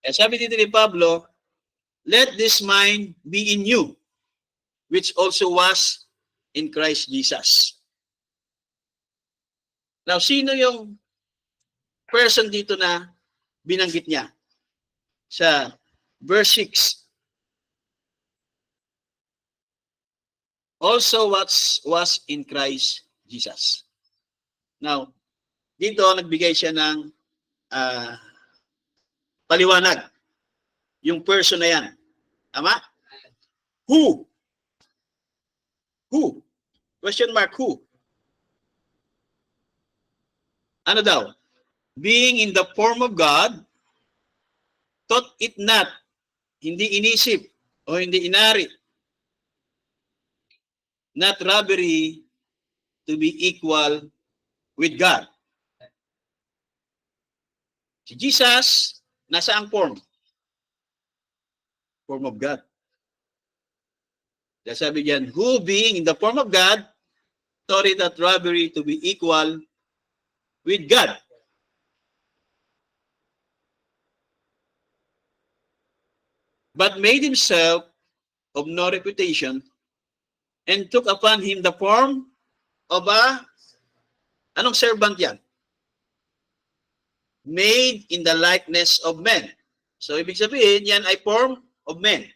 Eh, sabi dito ni Pablo, let this mind be in you, which also was in Christ Jesus. Now, sino yung person dito na binanggit niya sa verse 6? Also what was in Christ Jesus. Now, dito nagbigay siya ng paliwanag. Yung person na yan. Tama? Who? Who? Question mark, who? Ano daw? Being in the form of God, thought it not, hindi inisip o hindi inari, not robbery to be equal with God. Si Jesus, nasa ang form? Form of God. Kaya sabi diyan, who being in the form of God, thought it not robbery to be equal with God. But made himself of no reputation and took upon him the form of anong servant yan? Made in the likeness of men. So, ibig sabihin, yan ay form of men.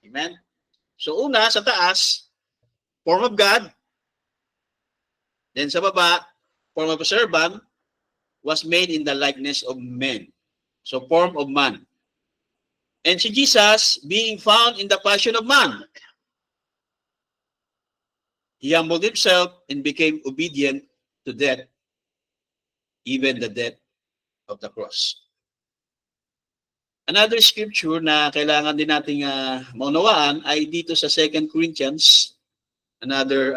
Amen? So, una, sa taas, form of God. Then sa baba, form of a servant, was made in the likeness of men. So, form of man. And si Jesus, being found in the fashion of man, he humbled himself and became obedient to death, even the death of the cross. Another scripture na kailangan din nating maunawaan ay dito sa 2 Corinthians, another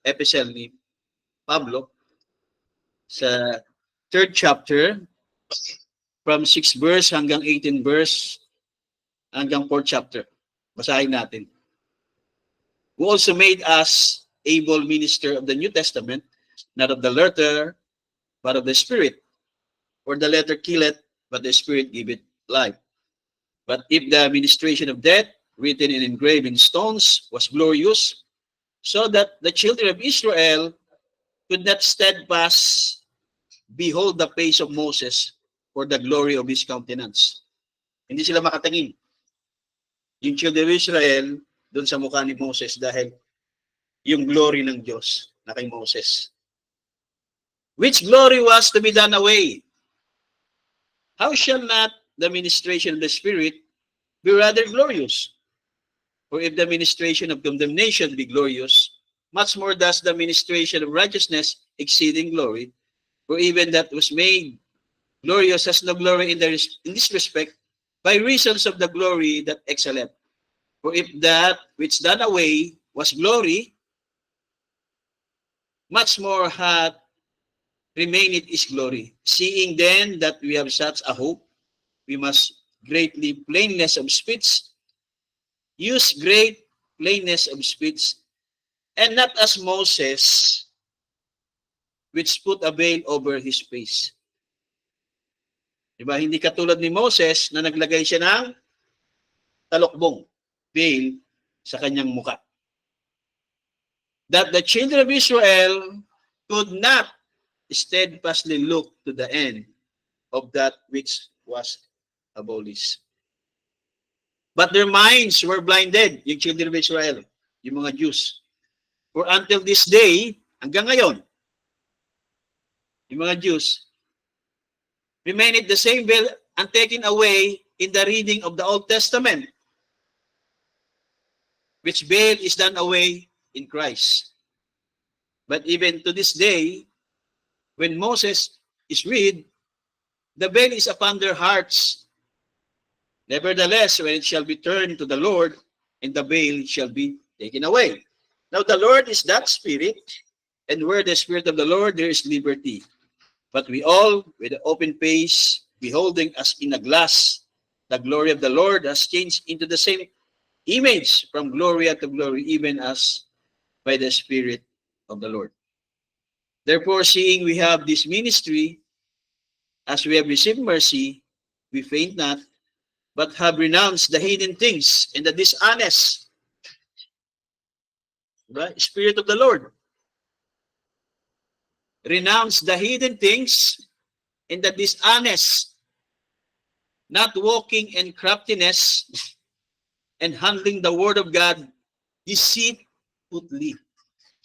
epistle ni Pablo, sa 3rd chapter, from 6 verse hanggang 18 verse, hanggang 4th chapter. Basahin natin. Who also made us able minister of the New Testament, not of the letter, but of the Spirit. For the letter killeth, but the Spirit giveth life. But if the administration of death, written and engraved in stones, was glorious, so that the children of Israel could not steadfast behold the face of Moses for the glory of his countenance. Hindi sila makatingin. Yung children of Israel, doon sa mukha ni Moses dahil yung glory ng Diyos na kay Moses. Which glory was to be done away? How shall not the ministration of the Spirit be rather glorious? For if the ministration of condemnation be glorious, much more does the ministration of righteousness exceeding glory. For even that was made glorious has no glory in this respect, by reasons of the glory that excelleth. For if that which done away was glory, much more hath remained is glory. Seeing then that we have such a hope, we must greatly plainness of speech, use great plainness of speech, and not as Moses, which put a veil over his face. Diba? Hindi katulad ni Moses na naglagay siya ng talokbong, veil, sa kanyang muka. That the children of Israel could not steadfastly look to the end of that which was abolished. But their minds were blinded, yung children of Israel, yung mga Jews. For until this day, hanggang ngayon, yung mga Jews, remained the same veil and taken away in the reading of the Old Testament, which veil is done away in Christ. But even to this day, when Moses is read, the veil is upon their hearts. Nevertheless, when it shall be turned to the Lord, and the veil shall be taken away. Now the Lord is that Spirit, and where the Spirit of the Lord, there is liberty. But we all, with an open face, beholding as in a glass, the glory of the Lord has changed into the same image from glory to glory, even as by the Spirit of the Lord. Therefore, seeing we have this ministry, as we have received mercy, we faint not, but have renounced the hidden things and the dishonest. Right? Spirit of the Lord. Renounce the hidden things and the dishonest, not walking in craftiness and handling the word of God deceitfully.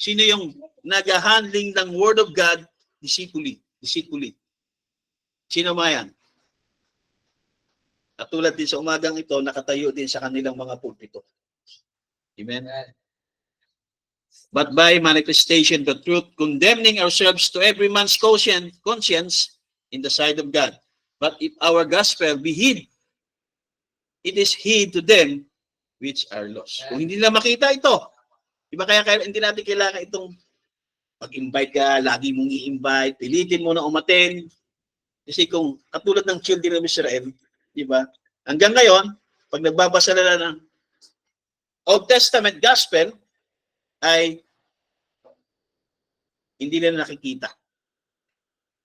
Sino yung nag-handling ng word of God deceitfully? Deceitfully. Sino ba yan? Katulad din sa umagang ito, nakatayo din sa kanilang mga pulpito. Amen? But by manifestation the truth, condemning ourselves to every man's conscience in the sight of God. But if our gospel be hid, it is hid to them which are lost. Kung hindi nila makita ito, diba kaya hindi natin kailangan itong pag-invite ka, lagi mong i-invite, pilitin mo na umaten. Kasi kung katulad ng children of Israel, diba? Hanggang ngayon, pag nagbabasa nila ng Old Testament Gospel, ay hindi nila nakikita.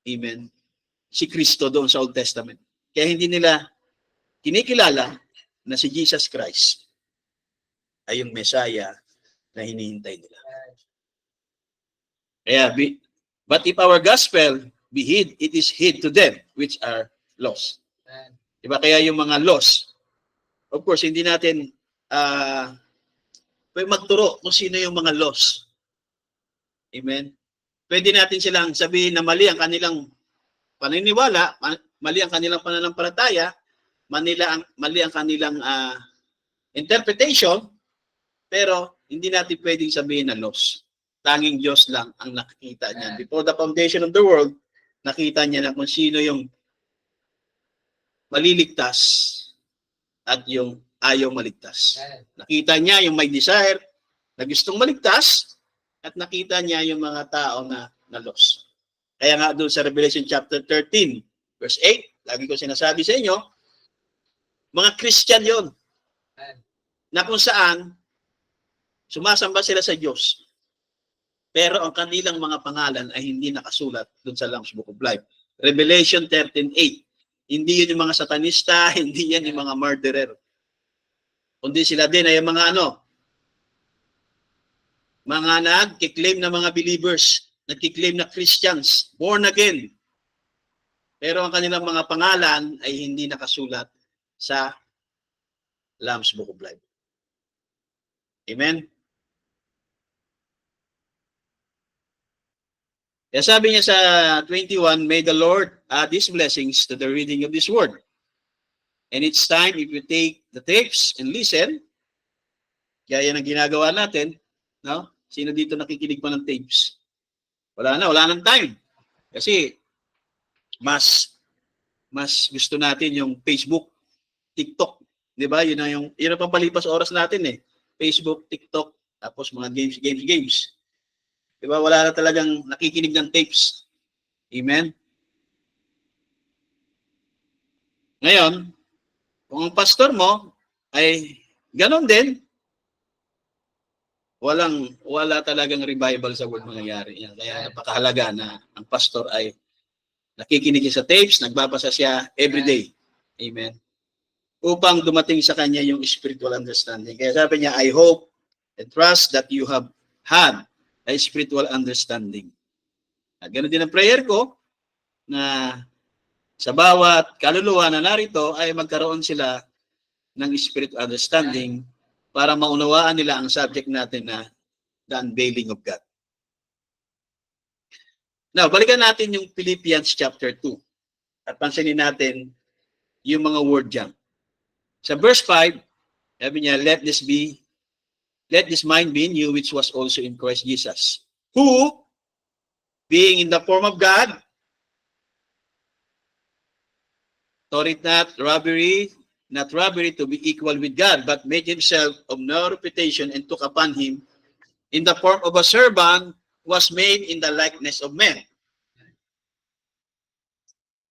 Amen. Si Kristo doon sa Old Testament. Kaya hindi nila kinikilala na si Jesus Christ ay yung Messiah na hinihintay nila. Kaya, but if our gospel be hid, it is hid to them which are lost. Diba? Kaya yung mga lost, of course, hindi natin pwede magturo kung sino yung mga lost. Amen? Pwede natin silang sabihin na mali ang kanilang paniniwala, mali ang kanilang pananampalataya, mali ang kanilang interpretation, pero hindi natin pwedeng sabihin na lost. Tanging Diyos lang ang nakikita niya. Before the foundation of the world, nakita niya na kung sino yung maliligtas at yung ayaw maligtas. Nakita niya yung may desire na gustong maligtas at nakita niya yung mga tao na lost. Kaya nga doon sa Revelation chapter 13, verse 8, lagi ko sinasabi sa inyo, mga Christian yon na kung saan sumasamba sila sa Diyos. Pero ang kanilang mga pangalan ay hindi nakasulat doon sa Lamb's Book of Life. Revelation 13:8. Hindi yun yung mga satanista, hindi yan yung mga murderer. Kundi sila din ay mga mga nagkiklaim na mga believers, nagkiklaim na Christians, born again. Pero ang kanilang mga pangalan ay hindi nakasulat sa Lamb's Book of Life. Amen? Kaya sabi niya sa 21, may the Lord add His blessings to the reading of this word. And it's time if you take the tapes and listen, kaya yan ang ginagawa natin, no? Sino dito nakikinig pa ng tapes? Wala nang time. Kasi mas gusto natin yung Facebook, TikTok, 'di ba? Yun ang pampalipas oras natin eh. Facebook, TikTok, tapos mga games. 'Di ba? Wala na talagang nakikinig ng tapes. Amen. Ngayon, kung ang pastor mo ay ganon din, wala talagang revival sa word mangyayari. Yan. Kaya napakahalaga na ang pastor ay nakikinig sa tapes, nagbabasa siya every day. Amen. Upang dumating sa kanya yung spiritual understanding. Kaya sabi niya, I hope and trust that you have had a spiritual understanding. At ganoon din ang prayer ko na sa bawat kaluluwa na narito ay magkaroon sila ng spiritual understanding para maunawaan nila ang subject natin na the unveiling of God. Now, balikan natin yung Philippians chapter 2 at pansinin natin yung mga word dyan. Sa verse 5, sabi niya, let this mind be in you which was also in Christ Jesus, who, being in the form of God, thought it not robbery to be equal with God, but made himself of no reputation and took upon him in the form of a servant, was made in the likeness of men.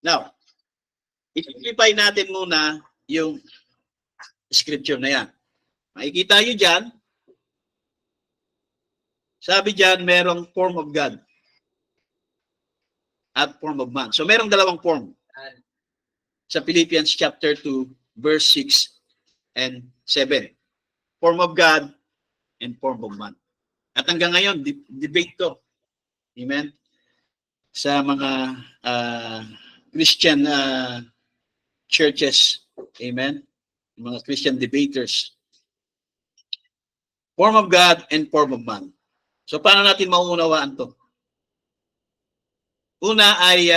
Now, i-simplify natin muna yung scripture na yan. Makikita nyo dyan, sabi dyan, merong form of God at form of man. So, merong dalawang form. Sa Philippians chapter 2, verse 6 and 7. Form of God and form of man. At hanggang ngayon, debate to. Amen? Sa mga Christian churches. Amen? Mga Christian debaters. Form of God and form of man. So, paano natin mauunawaan to? Una ay,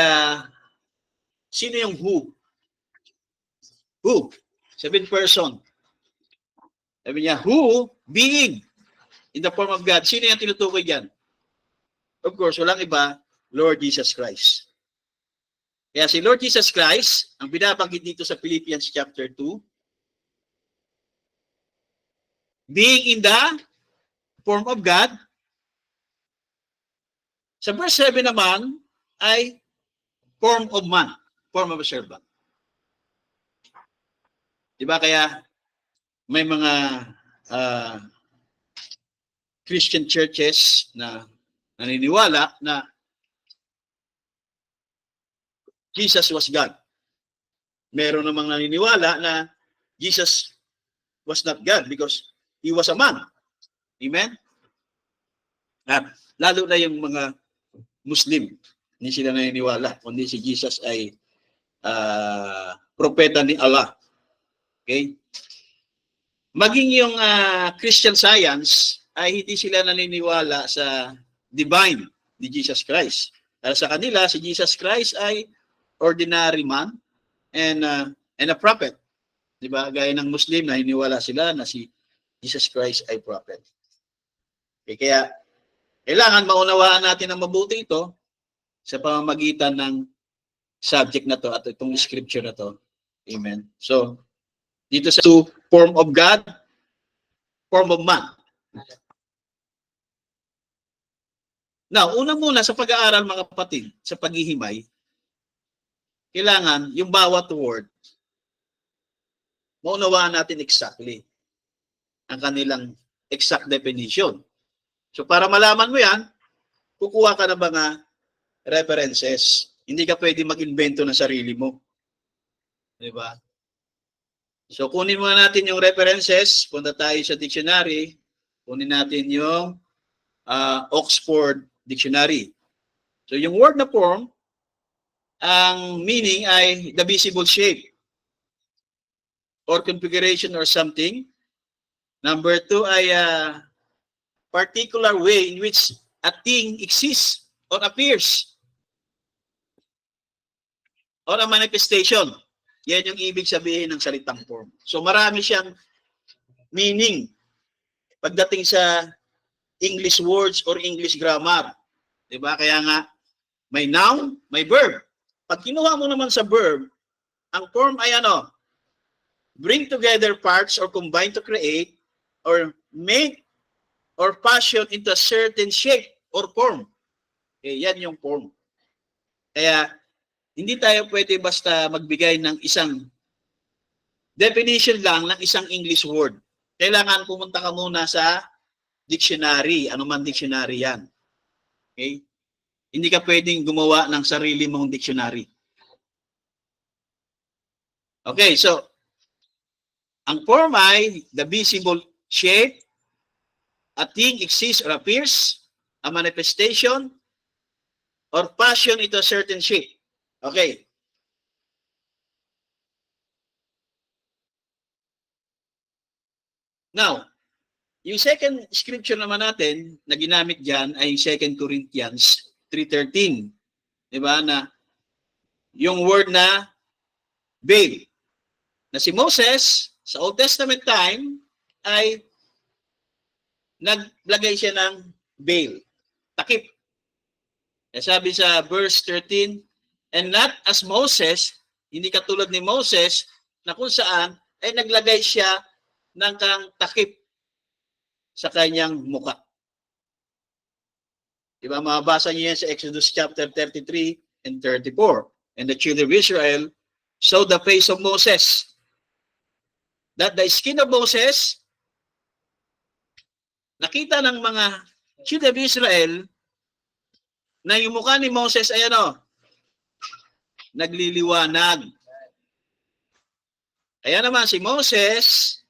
sino yung who? Who? 7 person. Sabi niya, who? Being. In the form of God. Sino yung tinutukoy dyan? Of course, walang iba, Lord Jesus Christ. Kaya si Lord Jesus Christ, ang binabanggit dito sa Philippians chapter 2, being in the form of God. Sa verse 7 naman ay form of man, form of a servant. Diba kaya may mga Christian churches na naniniwala na Jesus was God. Meron namang naniniwala na Jesus was not God because He was a man. Amen? At lalo na yung mga Muslim, hindi sila naniniwala, kundi si Jesus ay propeta ni Allah. Okay? Maging yung Christian Science ay hindi sila naniniwala sa divine ni Jesus Christ. Para sa kanila, si Jesus Christ ay ordinary man and a prophet. Diba? Gaya ng Muslim, naniniwala sila na si Jesus Christ ay prophet. Okay, kaya kailangan maunawaan natin ng mabuti ito sa pamamagitan ng subject na to at itong scripture na to. Amen. So, dito sa form of God, form of man. Now, una muna sa pag-aaral mga kapatid, sa paghihimay, kailangan yung bawat word, maunawaan natin exactly ang kanilang exact definition. So para malaman mo yan, kukuha ka ng mga references. Hindi ka pwede mag-invento ng sarili mo. Diba? So kunin muna natin yung references. Punta tayo sa dictionary. Kunin natin yung Oxford Dictionary. So yung word na form, ang meaning ay the visible shape or configuration or something. Number 2 ay particular way in which a thing exists or appears or a manifestation. Yan yung ibig sabihin ng salitang form. So marami siyang meaning pagdating sa English words or English grammar. Diba? Kaya nga, may noun, may verb. Pag kinuha mo naman sa verb, ang form ay ano? Bring together parts or combine to create or make or fashion into a certain shape or form. Okay, yan yung form. Kaya, hindi tayo pwede basta magbigay ng isang definition lang ng isang English word. Kailangan pumunta ka muna sa dictionary. Ano man dictionary yan. Okay? Hindi ka pwedeng gumawa ng sarili mong dictionary. Okay, so, ang form ay the visible shape, a thing exists or appears, a manifestation, or fashion into a certain shape. Okay. Now, yung second scripture naman natin na ginamit dyan ay 2 Corinthians 3:13. Diba? Na yung word na veil. Na si Moses, sa Old Testament time, ay naglagay siya ng veil. Takip. Sabi sa verse 13, and not as Moses, hindi katulad ni Moses, na kung saan ay naglagay siya ng kang takip sa kanyang muka. Diba, mabasa niyo yan sa Exodus chapter 33 and 34. And the children of Israel saw the face of Moses, that the skin of Moses, nakita ng mga children of Israel na yung mukha ni Moses ay ano? Nagliliwanag. Kaya naman si Moses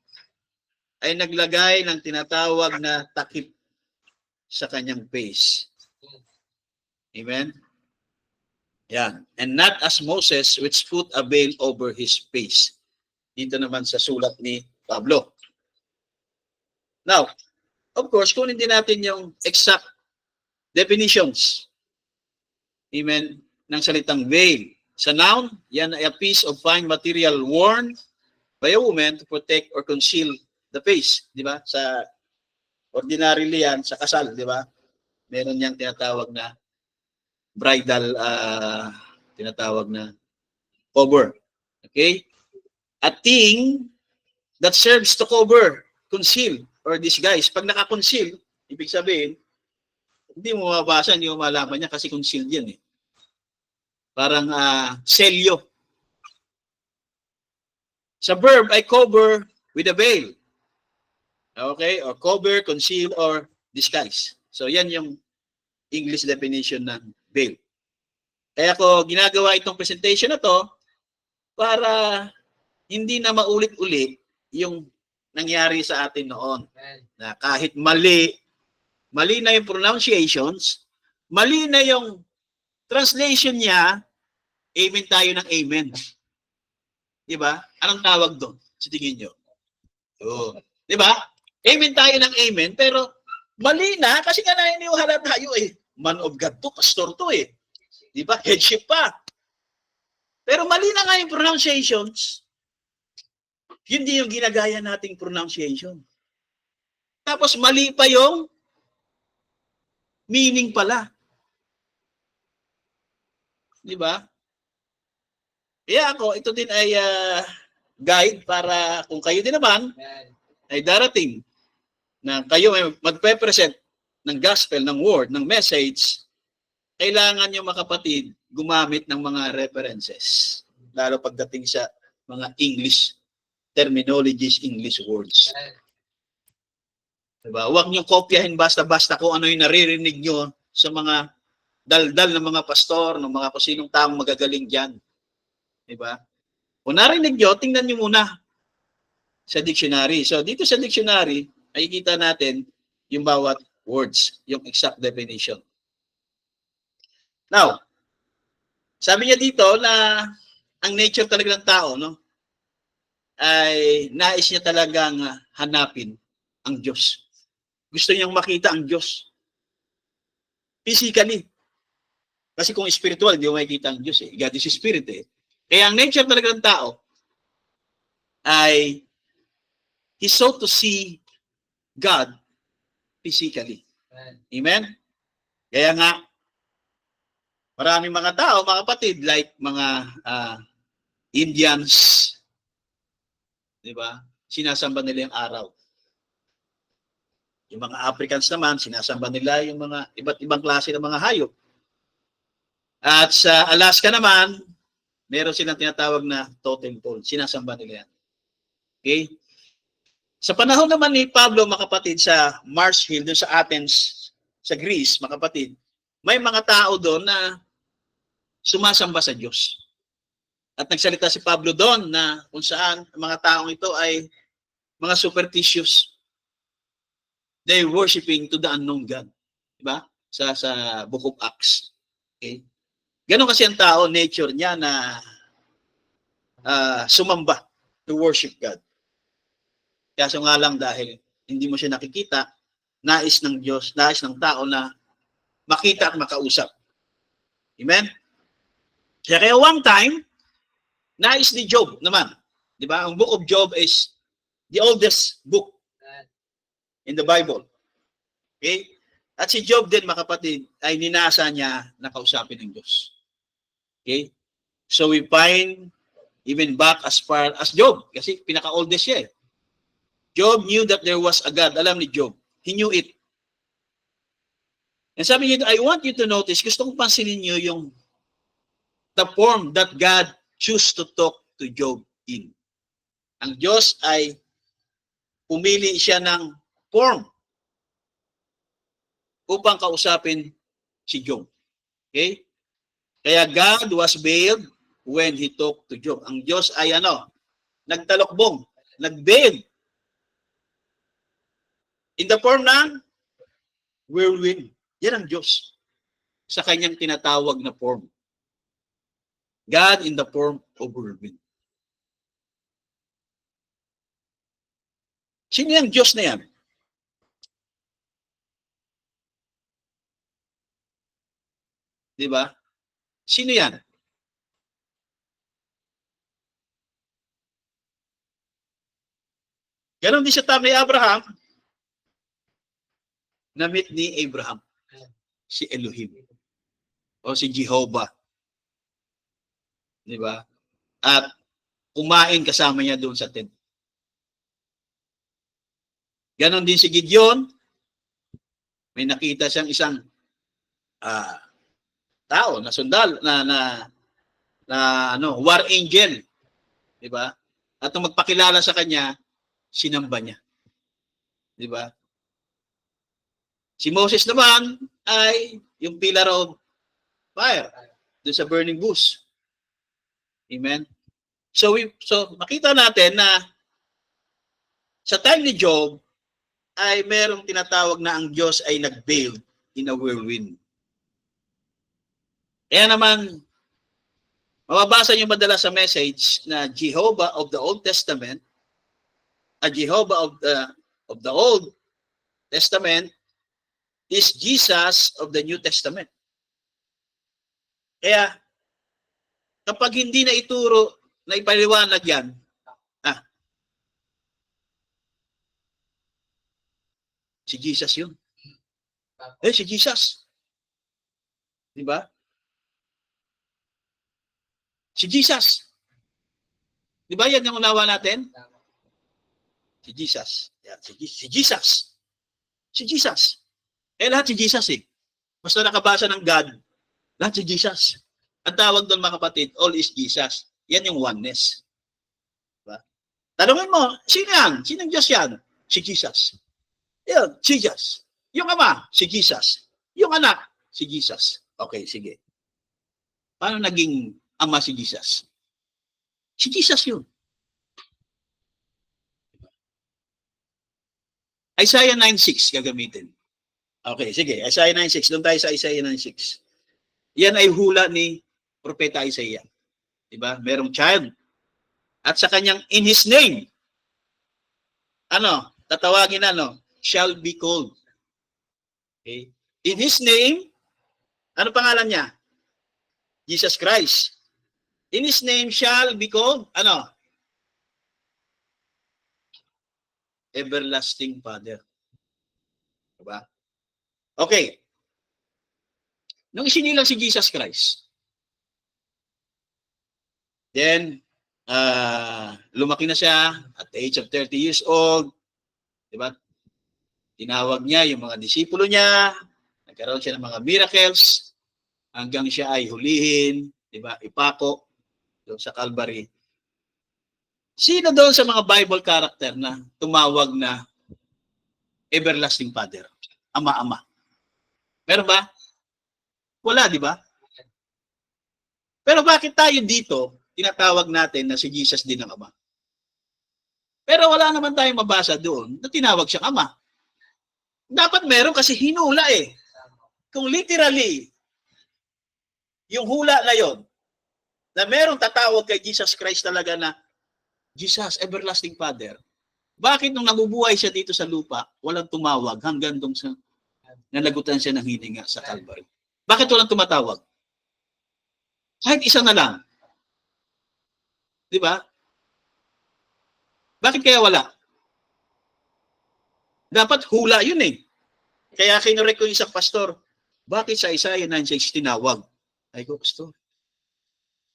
ay naglagay ng tinatawag na takip sa kanyang face. Amen? Yan. And not as Moses which put a veil over his face. Dito naman sa sulat ni Pablo. Now, of course, kunin din natin yung exact definitions. Amen? Ng salitang veil. Sa noun, yan ay a piece of fine material worn by a woman to protect or conceal the face. Di ba? Sa ordinarily yan, sa kasal, di ba? Meron niyang tinatawag na bridal, tinatawag na cover. Okay? A thing that serves to cover, conceal, or disguise. Pag naka-conceal, ibig sabihin, hindi mo mabasa, hindi mo malaman niya kasi concealed yan eh. Parang selyo. Sa verb ay cover with a veil. Okay? Or cover, conceal, or disguise. So yan yung English definition ng veil. Kaya ko ginagawa itong presentation na to para hindi na maulit-ulit yung nangyari sa atin noon. Na kahit mali na yung pronunciations, mali na yung translation niya, amen tayo ng amen. Diba? Anong tawag doon? Sa tingin nyo? Oh. Diba? Amen tayo ng amen, pero mali na kasi nga naniniwala tayo eh. Man of God to, pastor to eh. Diba? Headship pa. Pero mali na nga yung pronunciations. Hindi yung ginagaya nating pronunciation. Tapos mali pa yung meaning pala. Diba? Kaya ako, ito din ay guide para kung kayo din naman ay darating na kayo ay magpe-present ng gospel, ng word, ng message, kailangan nyo mga kapatid gumamit ng mga references. Lalo pagdating sa mga English terminologies, English words. Diba? Huwag nyo kopyahin basta-basta kung ano yung naririnig nyo sa mga daldal ng mga pastor, ng mga kusinong taong magagaling dyan. Diba? Kung narinig nyo, tingnan nyo muna sa dictionary. So, dito sa dictionary, ay kita natin yung bawat words, yung exact definition. Now, sabi niya dito na ang nature talaga ng tao, no, ay nais niya talagang hanapin ang Diyos. Gusto niyang makita ang Diyos. Physically. Kasi kung spiritual, hindi mo makikita ang Diyos eh. God is spirit eh. Kaya ang nature talaga ng tao ay he sought to see God physically. Amen? Kaya nga, maraming mga tao, mga kapatid, like mga Indians, di ba? Sinasamba nila yung araw. Yung mga Africans naman, sinasamba nila yung mga iba't ibang klase ng mga hayop. At sa Alaska naman, meron silang tinatawag na totem pole. Sinasamba nila yan. Okay? Sa panahon naman ni Pablo, mga kapatid, sa Mars Hill, doon sa Athens, sa Greece, mga kapatid, may mga tao doon na sumasamba sa Diyos. At nagsalita si Pablo doon na kung saan ang mga taong ito ay mga superstitious. They worshiping to the unknown God. Diba? Sa Book of Acts. Okay? Ganon kasi ang tao, nature niya na sumamba to worship God. Kaso nga lang dahil hindi mo siya nakikita, nais ng Diyos, nais ng tao na makita at makausap. Amen? Kaya one time, nais ni Job naman. Di ba? Ang Book of Job is the oldest book in the Bible. Okay? At si Job din, mga kapatid, ay ninasa niya na kausapin ng Diyos. Okay? So we find even back as far as Job, kasi pinaka-oldest siya eh. Job knew that there was a God. Alam ni Job. He knew it. And sabi niya, I want you to notice, gusto kong pansinin niyo yung the form that God chose to talk to Job in. Ang Diyos ay pumili siya ng form upang kausapin si Job. Okay? Kaya God was veiled when He talked to Job. Ang Diyos ay ano? nagtalokbong, nag-bail. In the form ng whirlwind. Yan ang Diyos sa kanyang tinatawag na form. God in the form of whirlwind. Sino yung Diyos na yan? Di ba? Sino yan? Ganon din sa time ni Abraham, na-meet ni Abraham, si Elohim, o si Jehovah. Di ba? At kumain kasama niya doon sa tent. Ganon din si Gideon, may nakita siyang isang tao na sundal na war angel, di ba? At nung magpakilala sa kanya, sinamba niya. Di ba? Si Moses naman ay yung pillar of fire doon sa burning bush. Amen. So makita natin na sa time ni Job ay merong tinatawag na ang Diyos ay nag-bail in a whirlwind. Kaya naman, mababasa niyo madalas sa message na Jehovah of the Old Testament, a Jehovah of the Old Testament is Jesus of the New Testament. Kaya, kapag hindi na ituro, na ipaliwanag yan, si Jesus yun. Si Jesus. Di ba? Si Jesus. Di ba yan yung unawa natin? Si Jesus. Yan, si Jesus. Si Jesus. Lahat si Jesus eh. Basta nakabasa ng God, lahat si Jesus. Ang tawag doon mga kapatid, all is Jesus. Yan yung oneness. Diba? Tanungin mo, sino yan? Sinong Diyos yan? Si Jesus. Yan, si Jesus. Yung Ama, si Jesus. Yung Anak, si Jesus. Okay, sige. Paano naging Ama si Jesus? Si Jesus yun. Isaiah 9:6 gagamitin. Okay, sige. Isaiah 9:6. Doon tayo sa Isaiah 9:6. Yan ay hula ni Propeta Isaiah. Diba? Merong child. At sa kanyang, in his name, tatawagin shall be called. Okay? In his name, ano pangalan niya? Jesus Christ. In his name shall be called, Everlasting Father. Diba? Okay. Nung isinilang si Jesus Christ, then, lumaki na siya at the age of 30 years old. Diba? Tinawag niya yung mga disipulo niya, nagkaroon siya ng mga miracles, hanggang siya ay hulihin, diba? Ipako doon sa Calvary. Sino doon sa mga Bible character na tumawag na Everlasting Father? Ama-ama. Meron ba? Wala, di ba? Pero bakit tayo dito, tinatawag natin na si Jesus din ang Ama? Pero wala naman tayong mabasa doon na tinawag siyang Ama. Dapat meron kasi hinula eh. Kung literally, yung hula na yon, na merong tatawag kay Jesus Christ talaga na Jesus, Everlasting Father, bakit nung nabubuhay siya dito sa lupa, walang tumawag hanggang doon sa nalagutan siya ng hininga sa Calvary? Bakit walang tumatawag? Kahit isa na lang. Di ba? Bakit kaya wala? Dapat hula yun eh. Kaya kinurek ko yung isang pastor, bakit sa Isaiah 9:6 tinawag? Ay ko, pastor,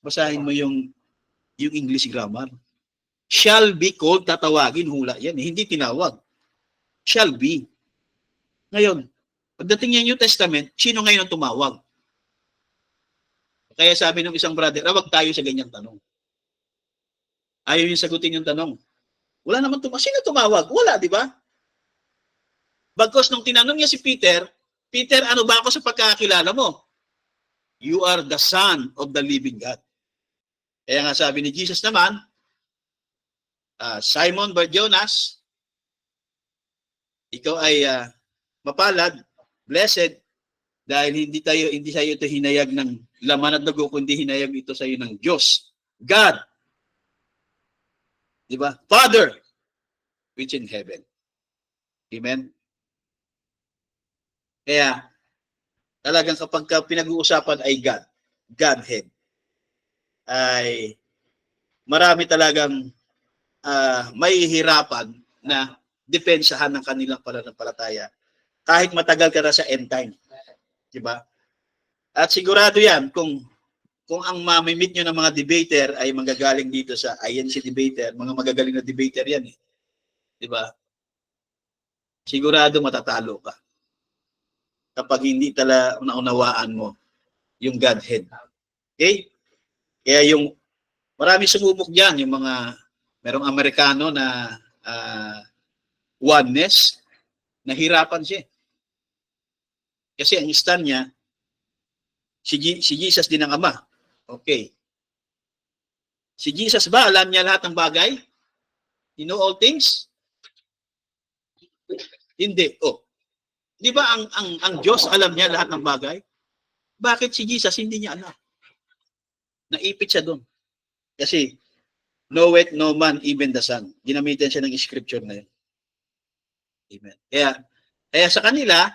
basahin mo yung English grammar. Shall be called, tatawagin, hula yan. Hindi tinawag. Shall be. Ngayon, pagdating niya New Testament, sino ngayon ang tumawag? Kaya sabi ng isang brother, wag tayo sa ganyang tanong. Ayaw yung sagutin yung tanong. Wala naman tumawag. Sino tumawag? Wala, di ba? Bagkos nung tinanong niya si Peter, Peter, ano ba ako sa pagkakakilala mo? You are the Son of the living God. Kaya nga sabi ni Jesus naman, Simon Bar-Jonas, ikaw ay mapalad, blessed, dahil hindi sa iyo ito hinayag ng laman at dugo, kundi hinayag ito sa iyo ng Diyos, God. Di ba? Father, which in heaven. Amen? Kaya, talagang kapag pinag-uusapan ay God, Godhead, ay marami talagang may hirapan na depensahan ng kanilang pananampalataya kahit matagal ka na sa end time. Diba? At sigurado yan, kung ang mamimit nyo ng mga debater ay manggagaling dito sa INC debater, mga magagaling na debater yan eh. Diba? Sigurado matatalo ka kapag hindi talaga naunawaan mo yung Godhead. Okay? Kaya yung marami sumubok dyan, yung mga merong Amerikano na oneness, nahirapan siya. Kasi ang stand niya, si Jesus din ang Ama. Okay. Si Jesus ba, alam niya lahat ng bagay? You know all things? Hindi. Oh. Di ba ang Diyos alam niya lahat ng bagay? Bakit si Jesus hindi niya alam? Naipit siya doon. Kasi, knoweth no man, even the Son. Ginamitan siya ng scripture na yun. Amen. Kaya sa kanila,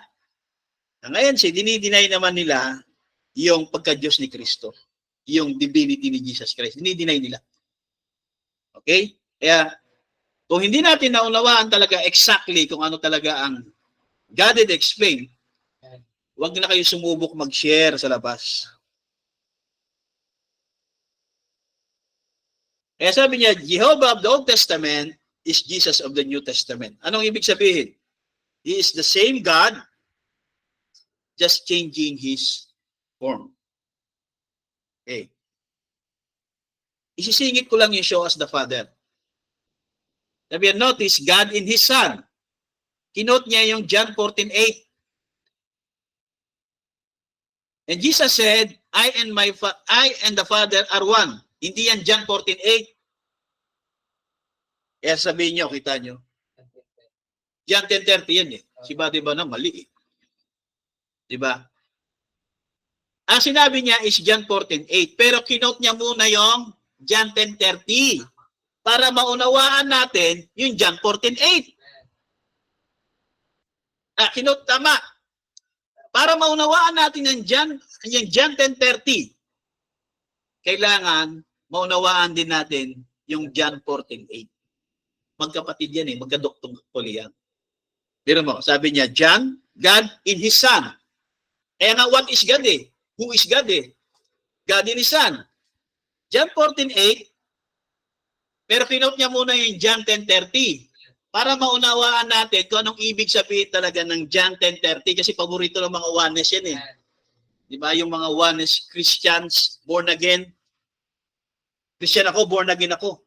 ngayon dinideny naman nila yung pagka-Diyos ni Kristo. Yung divinity ni Jesus Christ. Dinideny nila. Okay? Kaya, kung hindi natin naunawaan talaga exactly kung ano talaga ang God had explained, huwag na kayo sumubok mag-share sa labas. Kaya sabi niya, Jehovah of the Old Testament is Jesus of the New Testament. Anong ibig sabihin? He is the same God, just changing His form. Okay. Isisingit ko lang yung show as the Father. Sabi niya, notice, God in His Son. Kinote niya yung John 14:8. And Jesus said, I and the Father are one. Hindi yan John 14:8. Kaya sabihin niyo, kita niyo. John 10:30 yan eh. Si Buddy ba na mali eh. Diba? Ang sinabi niya is John 14:8. Pero kinote niya muna yung John 10:30 para maunawaan natin yung John 14:8. Kinote tama. Para maunawaan natin yung John 10:30, kailangan maunawaan din natin yung John 14:8. Magkapatid yan eh, magkadoktong puli yan. Pero mo, sabi niya, John, God in His Son. Kaya nga, what is God eh? Who is God eh? God in His Son. John 14:8, pero kinote niya muna yung John 10:30 para maunawaan natin kung anong ibig sabihin talaga ng John 10:30 kasi paborito ng mga oneness yan eh. Di ba? Yung mga oneness Christians, born again. Christian ako, born again ako.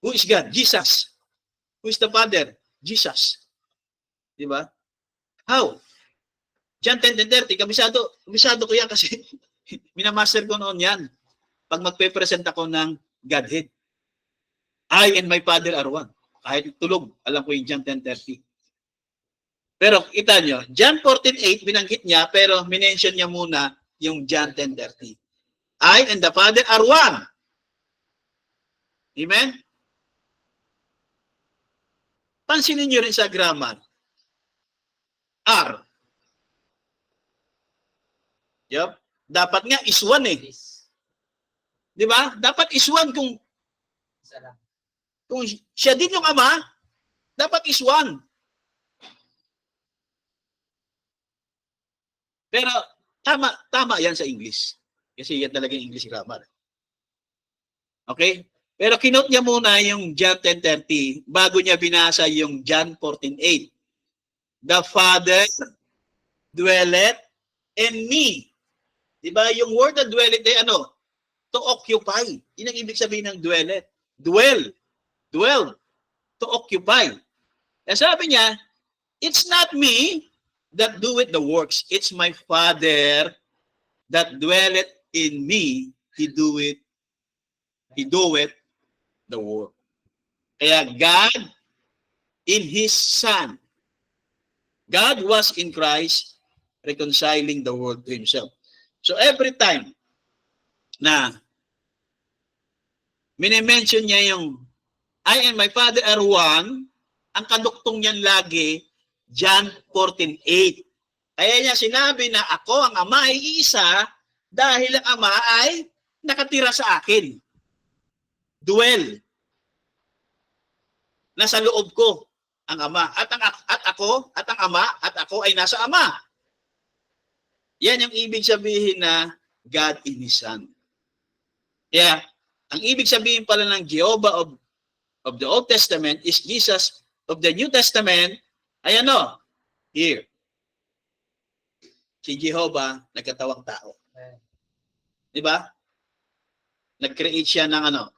Who is God? Jesus. Who is the Father? Jesus. Di ba? How? John 10:30, kabisado ko yan kasi minamaster ko noon yan. Pag magpe-present ako ng Godhead. I and my Father are one. Kahit tulog, alam ko yung John 10:30. Pero kita nyo, John 14:8, binanggit niya, pero minention niya muna yung John 10:30. I and the Father are one. Amen? Pansinin nyo rin sa grammar. R. Yup. Dapat nga is one eh. Di ba? Dapat is one kung siya din yung Ama, dapat is one. Pero tama yan sa English. Kasi yan talaga yung English grammar. Okay? Pero kinote niya muna yung John 10:30 bago niya binasa yung John 14:8. The Father dwelleth in me. Diba? Yung word na dwelleth ay ano? To occupy. Yun ang ibig sabihin ng dwelleth. Dwell. To occupy. Kaya sabi niya, it's not me that doeth the works. It's my Father that dwelleth in me. He doeth the world. Kaya God in His Son. God was in Christ reconciling the world to Himself. So every time na minimension niya yung I and my Father are one, ang kaduktong niyan lagi, John 14:8. Kaya niya sinabi na ako, ang Ama ay iisa dahil ang Ama ay nakatira sa akin. Dwell. Nasa loob ko ang Ama. At ako, at ang Ama, at ako ay nasa Ama. Yan yung ibig sabihin na God in His Son. Kaya, ang ibig sabihin pala ng Jehovah of the Old Testament is Jesus of the New Testament ay ano? Here. Si Jehovah nagkatawang tao. Di ba? Nag-create siya ng ano?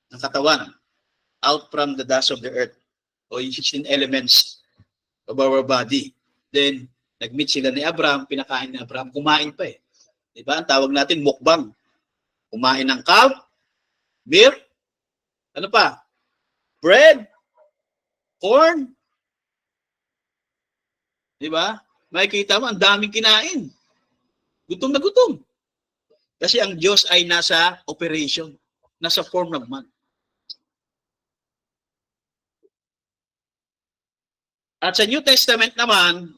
Ng katawan. Out from the dust of the earth. O yung 16 elements of our body. Then, nag-meet sila ni Abraham, pinakain ni Abraham, kumain pa eh. Di ba? Ang tawag natin, mukbang. Kumain ng calf, milk, ano pa? Bread, corn. Di ba? Makikita mo, ang daming kinain. Gutom na gutom. Kasi ang Diyos ay nasa operation, nasa form ng man. At sa New Testament naman,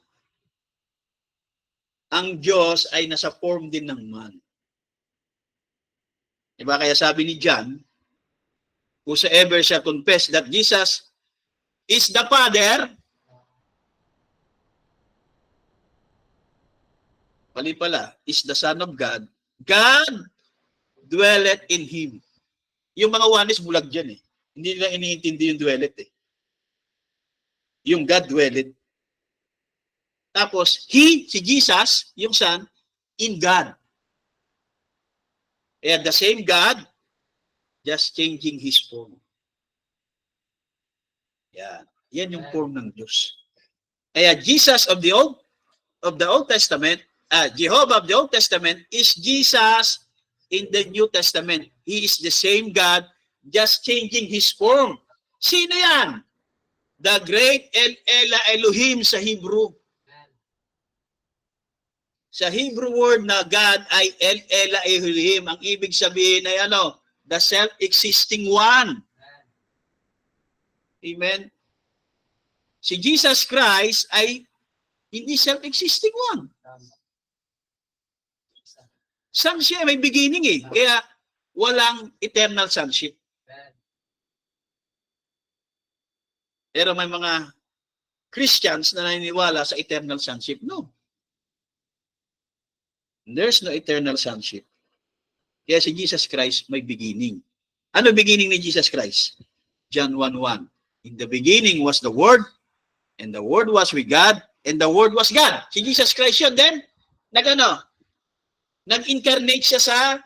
ang Diyos ay nasa form din ng man. Diba? Kaya sabi ni John, whosoever shall confess that Jesus is the Father, pali pala, is the Son of God, God dwelleth in Him. Yung mga wanis bulag dyan eh. Hindi nila iniintindi yung dwelleth eh. Yung God dwelleth. Tapos, He, si Jesus, yung Son, in God. Kaya the same God, just changing His form. Yan. Yan yung form ng Diyos. Kaya Jesus of the Old Testament, Jehovah of the Old Testament is Jesus in the New Testament. He is the same God, just changing His form. Sino yan? The great Elohim sa Hebrew. Sa Hebrew word na God ay Elohim. Ang ibig sabihin ay ano? The self-existing one. Amen? Si Jesus Christ ay hindi self-existing one. Sonship may beginning eh. Kaya walang eternal sonship. Pero may mga Christians na naniniwala sa eternal sonship. No. There's no eternal sonship. Kaya si Jesus Christ may beginning. Ano beginning ni Jesus Christ? John 1:1. In the beginning was the Word, and the Word was with God, and the Word was God. Si Jesus Christ yun. Then, nag-incarnate siya sa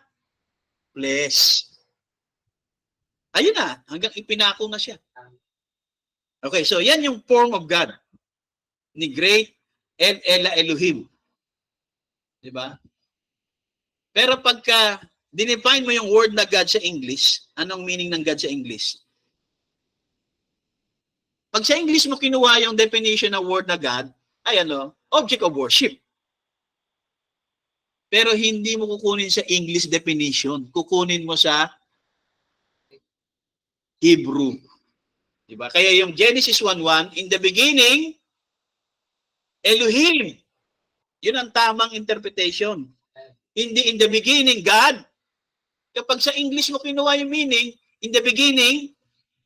flesh. Ayun na, hanggang ipinako na siya. Okay, so yan yung form of God ni great Elohim. Diba? Pero pagka dinefine mo yung word na God sa English, anong meaning ng God sa English? Pag sa English mo kinuha yung definition ng word na God, ay ano, object of worship. Pero hindi mo kukunin sa English definition. Kukunin mo sa Hebrew. Diba? Kaya yung Genesis 1:1, in the beginning, Elohim. Yun ang tamang interpretation. Hindi in the beginning, God. Kapag sa English mo kinuha yung meaning, in the beginning,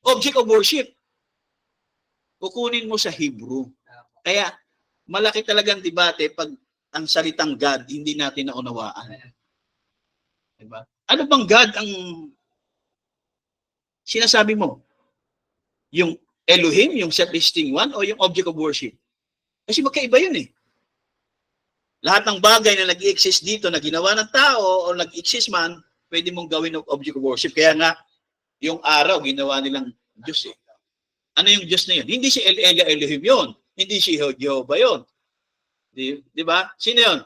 object of worship. Kukunin mo sa Hebrew. Kaya, malaki talagang debate pag ang salitang God, hindi natin naunawaan. Diba? Ano bang God ang sinasabi mo? Yung Elohim, yung self-existing one, o yung object of worship? Kasi magkaiba yun eh. Lahat ng bagay na nag-exist dito, na ginawa ng tao, o nag-exist man, pwede mong gawin ng object of worship. Kaya nga, yung araw, ginawa nilang Diyos eh. Ano yung Diyos na yun? Hindi si Elohim yun. Hindi si Jehovah yun. Di ba? Sino yun?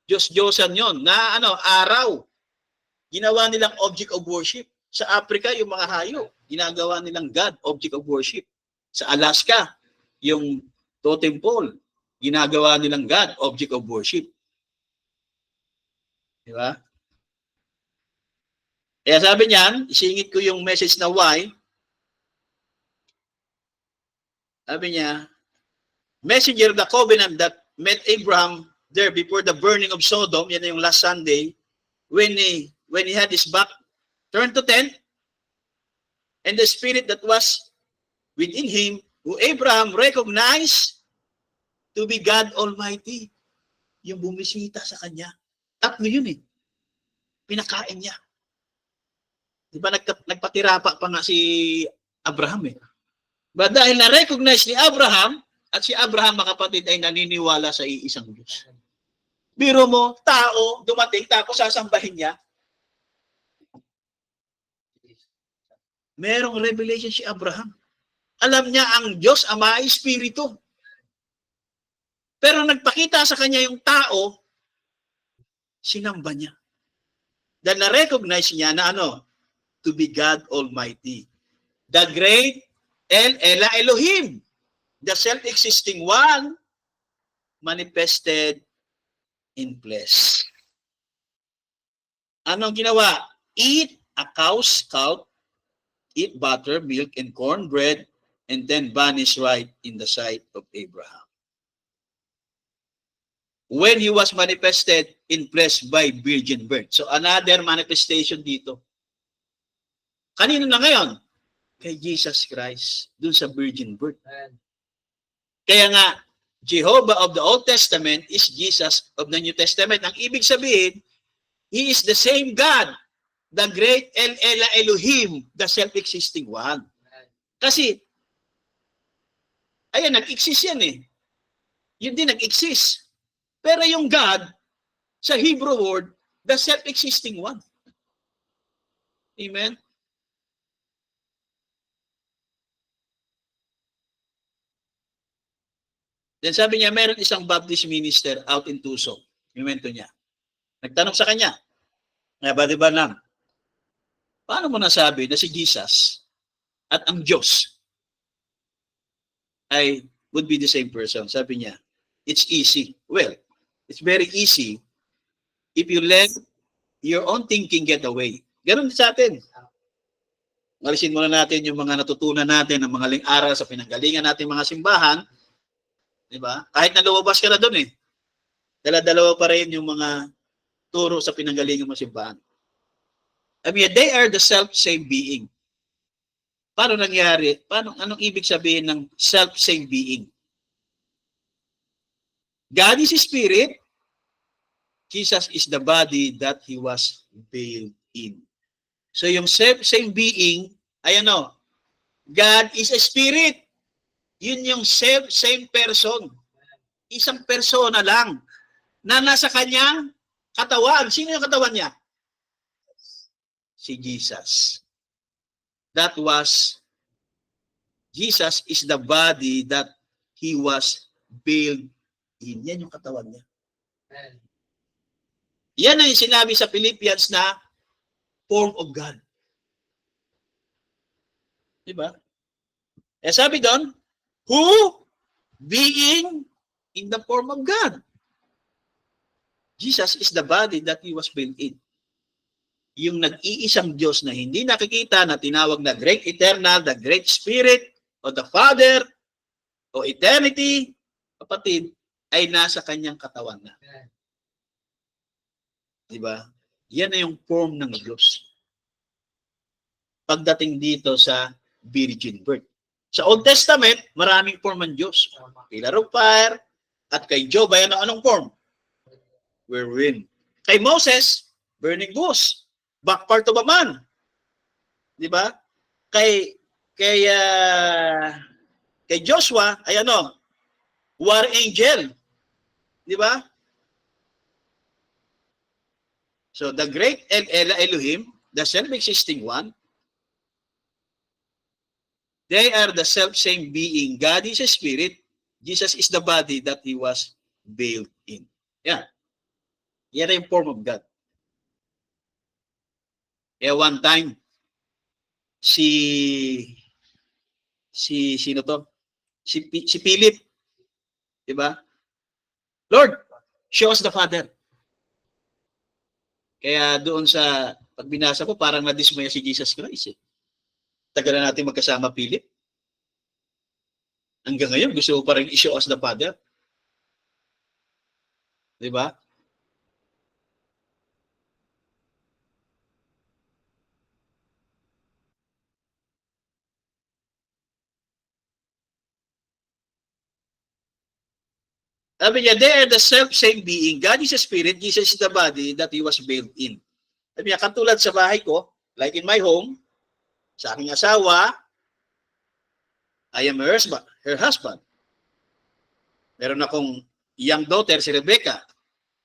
Diyos-Diyosan yun. Na ano, araw. Ginawa nilang object of worship. Sa Africa, yung mga hayop, ginagawa nilang God, object of worship. Sa Alaska, yung totem pole, ginagawa nilang God, object of worship. Di ba? Kaya sabi niyan, isingit ko yung message na why. Sabi niya, messenger of the covenant that met Abraham there before the burning of Sodom, yan yung last Sunday, when he had his back turned to tent, and the spirit that was within him, who Abraham recognized to be God Almighty, yung bumisita sa kanya. Tatlo yun eh. Pinakain niya. Di ba nagpatirapa pa nga si Abraham eh. But dahil na-recognize ni Abraham, at si Abraham mga kapatid ay naniniwala sa iisang Diyos. Biro mo, tao, dumating, tapos sasambahin niya. Merong revelation si Abraham. Alam niya ang Diyos, Ama, ay Espiritu. Pero nagpakita sa kanya yung tao, sinamba niya. Dahil na-recognize niya na ano? To be God Almighty. The great El Elohim. The self-existing one manifested in flesh. Anong ginawa? Eat a cow's scalp, eat butter, milk, and cornbread, and then vanish right in the sight of Abraham. When he was manifested in flesh by virgin birth. So another manifestation dito. Kanino na ngayon? Kay Jesus Christ, dun sa virgin birth. Kaya nga, Jehovah of the Old Testament is Jesus of the New Testament. Ang ibig sabihin, He is the same God, the great El Elohim, the self-existing one. Kasi, ayan, nag-exist yan eh. Yun din nag-exist. Pero yung God, sa Hebrew word, the self-existing one. Amen? Then sabi niya, meron isang Baptist minister out in Tucson. Minumento niya. Nagtanong sa kanya, di ba lang, paano mo nasabi na si Jesus at ang Diyos ay would be the same person? Sabi niya, it's easy. Well, it's very easy if you let your own thinking get away. Ganun din sa atin. Alisin muna natin yung mga natutunan natin ng mga ling-aral sa pinanggalingan natin mga simbahan. Diba? Kahit na lumabas ka na doon eh. Dala-dalawa pa rin yung mga turo sa pinanggalingan ng simbahan. I mean, they are the self-same being. Paano nangyari? Anong ibig sabihin ng self-same being? God is Spirit. Jesus is the body that He was veiled in. So yung self-same being, ay ano, God is a Spirit. Yun yung same person. Isang persona lang na nasa kanyang katawan. Sino yung katawan niya? Si Jesus. That was, Jesus is the body that He was veiled in. Yan yung katawan niya. Yan ang sinabi sa Philippians na form of God. Diba? Eh sabi doon, who being in the form of God. Jesus is the body that He was built in. Yung nag-iisang Diyos na hindi nakikita na tinawag na Great Eternal, the Great Spirit, o the Father, o Eternity, kapatid, ay nasa kanyang katawan na. Diba? Yan na yung form ng Diyos. Pagdating dito sa virgin birth. Sa Old Testament, maraming form ng Diyos. Pillar of fire, at kay Job, ayan anong form? Whirlwind. Kay Moses, burning bush. Back part of a man. Di ba? Kay Joshua, ay ano? War angel. Di ba? So the great Elohim, the self-existing one, they are the self-same being. God is a spirit. Jesus is the body that He was veiled in. Yan. Yan yung form of God. One time, sino to? Si Philip, 'di ba? Lord, show us the Father. Kaya doon sa pagbinasa ko, parang nadismaya si Jesus Christ. Tagal na natin magkasama, Philip. Hanggang ngayon, gusto mo pa rin i-show us the Father. 'Di ba? Sabi niya, they are the self-same being. God is a spirit, Jesus is the body that He was built in. Sabi niya, katulad sa bahay ko, like in my home, sa aking asawa, I am her husband. Meron akong young daughter, si Rebecca.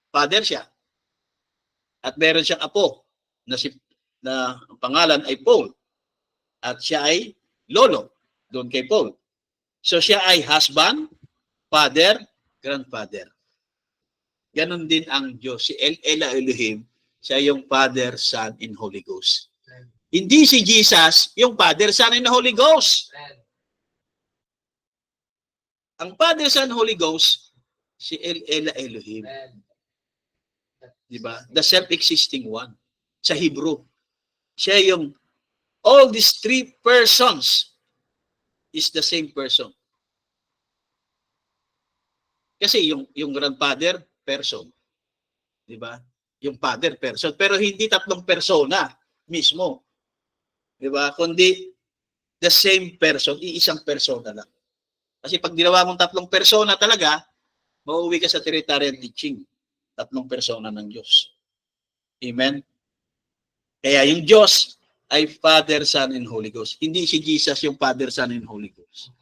Father siya. At meron siyang apo na ang pangalan ay Paul. At siya ay lolo doon kay Paul. So siya ay husband, father, grandfather. Ganon din ang Diyos. Si Elohim, siya yung Father, Son, and Holy Ghost. Hindi si Jesus yung Father, Son, and Holy Ghost. Ang Father, Son, Holy Ghost, si Elohim. Diba? The self-existing one. Sa Hebrew. Siya yung all these three persons is the same person. Kasi yung grandfather, person. Di ba? Yung father, person. Pero hindi tatlong persona mismo. Di ba? Kundi the same person, iisang persona lang. Kasi pag ginawa mong tatlong persona talaga, mauwi ka sa Trinitarian teaching. Tatlong persona ng Diyos. Amen? Kaya yung Diyos ay Father, Son, and Holy Ghost. Hindi si Jesus yung Father, Son, and Holy Ghost.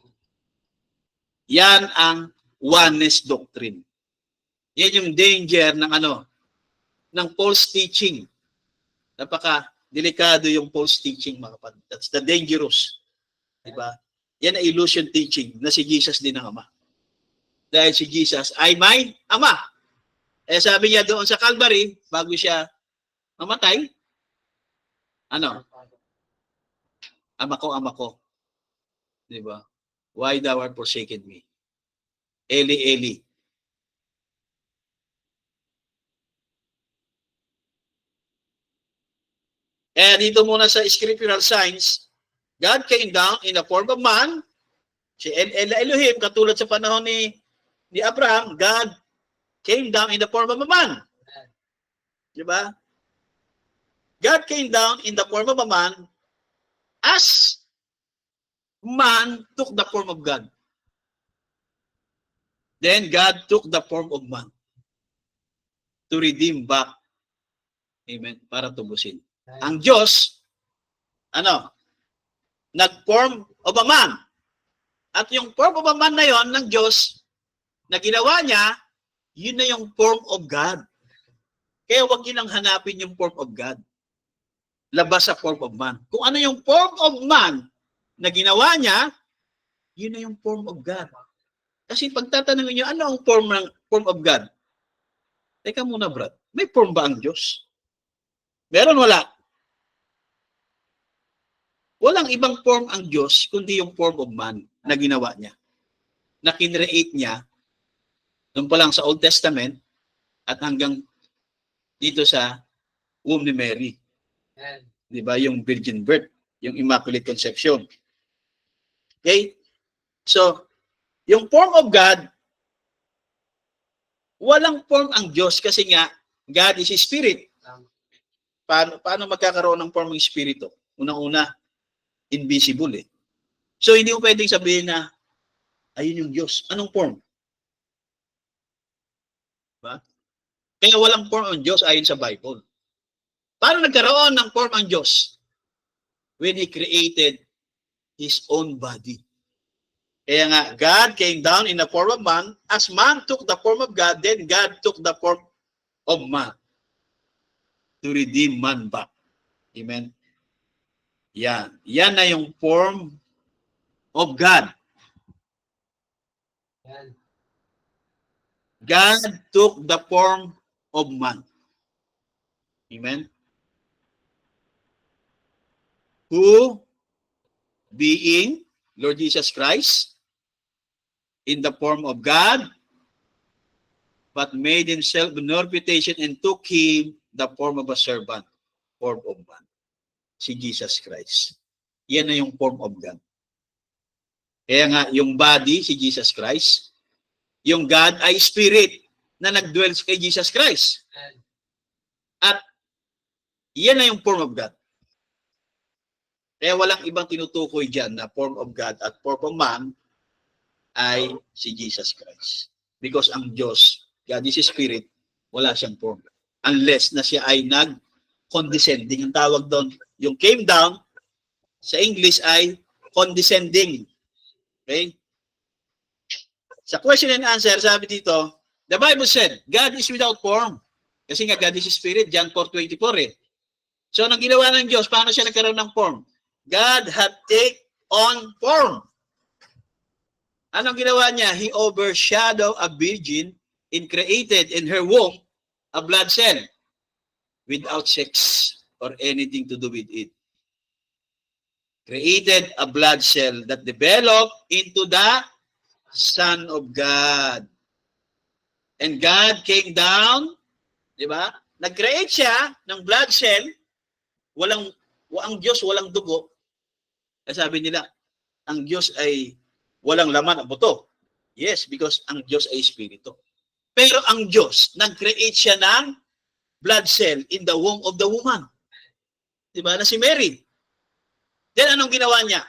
Yan ang oneness doctrine. Yan yung danger ng ng false teaching. Napaka-delikado yung false teaching, mga kapatid. That's the dangerous. Diba? Yan ang illusion teaching na si Jesus din ang Ama. Dahil si Jesus ay may Ama. Eh sabi niya doon sa Calvary, bago siya mamatay, Ama ko. Diba? Why thou art forsaken me? Eli, Eli. And dito muna sa scriptural signs, God came down in the form of man. Si Elohim, katulad sa panahon ni Abraham, God came down in the form of a man. Diba? God came down in the form of a man as man took the form of God. Then God took the form of man to redeem back. Amen. Para tubusin. Ang Diyos, nag-form of a man. At yung form of a man na yon ng Diyos, na ginawa niya, yun na yung form of God. Kaya huwag nilang hanapin yung form of God. Labas sa form of man. Kung ano yung form of man na ginawa niya, yun na yung form of God. Kasi pagtatanungin niyo, ano ang form of God? Teka muna, Brad. May form ba ang Diyos? Meron, wala? Walang ibang form ang Diyos kundi yung form of man na ginawa niya. Na kinreate niya doon pa lang sa Old Testament at hanggang dito sa womb ni Mary. Di ba? Yung virgin birth, yung immaculate conception. Okay? So, yung form of God, walang form ang Diyos kasi nga, God is a spirit. Paano magkakaroon ng form ng espiritu? Unang-una, invisible eh. So, hindi mo pwedeng sabihin na, ayun yung Diyos. Anong form? Diba? Kaya walang form ang Diyos ayon sa Bible. Paano nagkaroon ng form ang Diyos? When He created His own body. Kaya nga, God came down in the form of man. As man took the form of God, then God took the form of man to redeem man back. Amen? Yan. Yan na yung form of God. God took the form of man. Amen? Who being Lord Jesus Christ in the form of God, but made himself in reputation and took him the form of a servant, form of man. Si Jesus Christ. Yan na yung form of God. Kaya nga, yung body, si Jesus Christ, yung God ay spirit na nagdwell kay Jesus Christ. At yan na yung form of God. Kaya walang ibang tinutukoy dyan na form of God at form of man ay si Jesus Christ. Because ang Diyos, God is Spirit, wala siyang form. Unless na siya ay nag-condescending. Ang tawag doon, yung came down, sa English ay condescending. Okay? Sa question and answer, sabi dito, the Bible said, God is without form. Kasi nga God is Spirit, John 4:24 eh. So, anong ginawa ng Diyos? Paano siya nagkaroon ng form? God had take on form. Anong ginawa niya? He overshadowed a virgin and created in her womb a blood cell without sex or anything to do with it. Created a blood cell that developed into the Son of God. And God came down, di ba? Nag-create siya ng blood cell, ang Diyos walang dugo. Sabi nila, ang Diyos ay walang laman ang buto. Yes, because ang Diyos ay Espiritu. Pero ang Diyos, nag-create siya ng blood cell in the womb of the woman. Diba? Na si Mary. Then anong ginawa niya?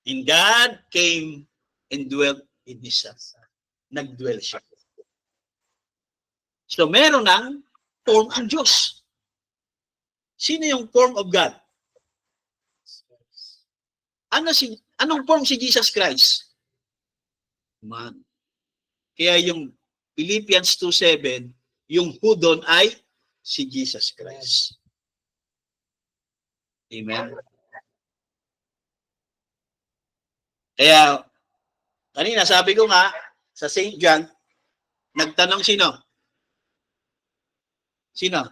And God came and dwelt in His Son. Nag-dwell siya. So meron ng form ang Diyos. Sino yung form of God? Anong form si Jesus Christ? Man. Kaya yung Philippians 2:7, yung who doon ay si Jesus Christ. Amen. Kaya, kanina sabi ko nga, sa St. John, nagtanong sino? Sino?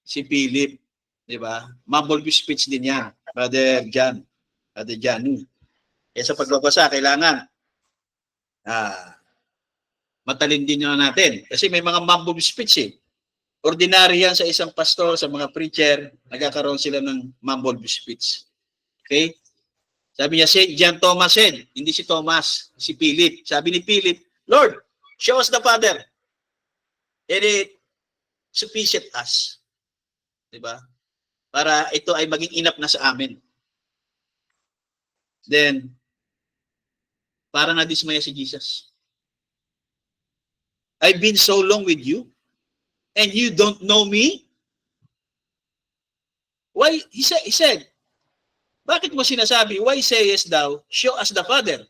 Si Philip. Diba? Mumble speech din yan. Brother John. Brother Johnny. Kaya sa pagbabasa, kailangan matalin din nyo natin. Kasi may mga mumble speech eh. Ordinary yan sa isang pastor, sa mga preacher, nagkakaroon sila ng mumble speech. Okay? Sabi niya, St. John Thomas said, hindi si Thomas, si Philip. Sabi ni Philip, Lord, show us the Father. And it sufficient us. Diba? Para ito ay maging enough na sa amin. Then, para na-dismaya si Jesus. I've been so long with you, and you don't know me? Why? He said, bakit mo sinasabi, why sayest thou, show us the Father?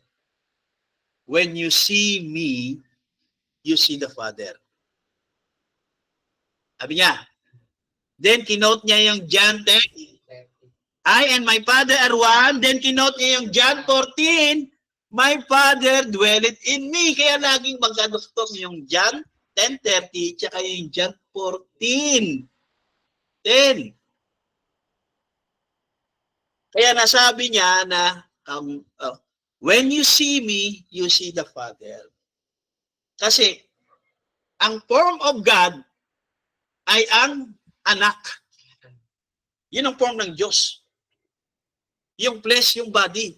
When you see me, you see the Father. Sabi niya. Then, kinote niya yung John 10. I and my Father are one. Then, kinote niya yung John 14. My Father dwelleth in me. Kaya laging magkadustong yung John 10:30 tsaka yung John 14:10. Kaya nasabi niya na when you see me, you see the Father. Kasi ang form of God ay ang anak. Yun ang form ng Diyos. Yung flesh, yung body.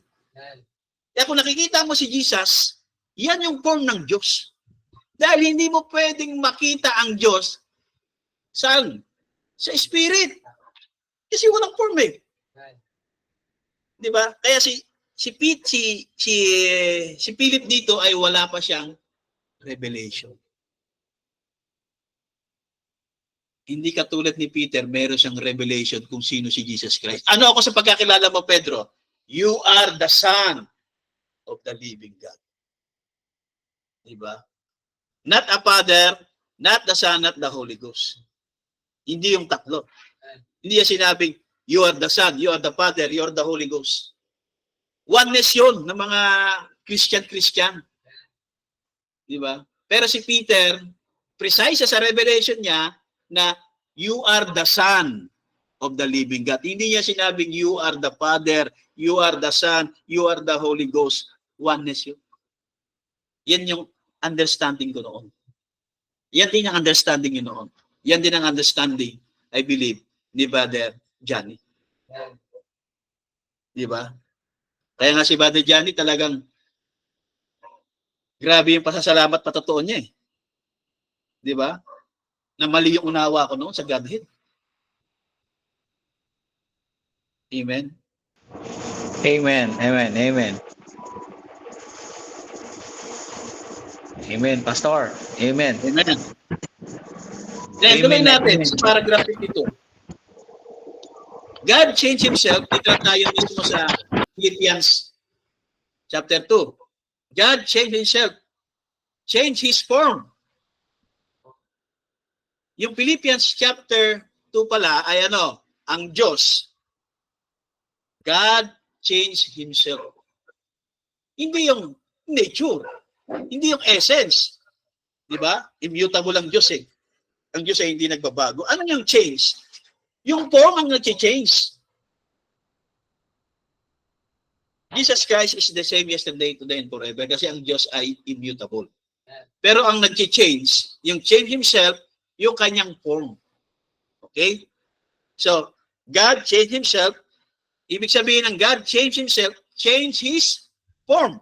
Kaya kung nakikita mo si Jesus, yan yung form ng Diyos. Dahil hindi mo pwedeng makita ang Diyos saan? Sa Spirit. Kasi walang form eh. Di ba? Kaya si Philip dito ay wala pa siyang revelation. Hindi katulad ni Peter, meron siyang revelation kung sino si Jesus Christ. Ano ako sa pagkakilala mo, Pedro? You are the Son of the living God. Diba? Not a Father, not the Son, not the Holy Ghost. Hindi yung tatlo. Hindi yung sinabing, you are the Son, you are the Father, you are the Holy Ghost. Oneness yun ng mga Christian. Diba? Pero si Peter, precise sa revelation niya, na you are the Son of the living God. Hindi niya sinabing, you are the Father, you are the Son, you are the Holy Ghost. Oneness yun. Yan yung understanding ko noon. Yan din ang understanding yun noon. Yan din ang understanding, I believe, ni Brother Johnny. Di ba? Kaya nga si Brother Johnny talagang grabe yung pasasalamat patotoo niya eh. Di ba? Na mali yung unawa ko noon sa Godhead. Amen. Amen. Amen. Amen. Amen, Pastor. Amen. Amen. Then, tuloy natin sa paragraph 52. God changed Himself. Dito na tayo mismo sa Philippians chapter 2. God changed Himself. Changed His form. Yung Philippians chapter 2 pala ay ano? Ang Diyos. God changed Himself. Hindi yung nature. Hindi yung essence. Di ba? Immutable ang Diyos eh. Ang Diyos ay hindi nagbabago. Ano yung change? Yung form ang nag-change. Jesus Christ is the same yesterday, today, and forever kasi ang Diyos ay immutable. Pero ang nag-change, yung change Himself, yung kanyang form. Okay? So, God changed Himself. Ibig sabihin ng God changed Himself, change His form.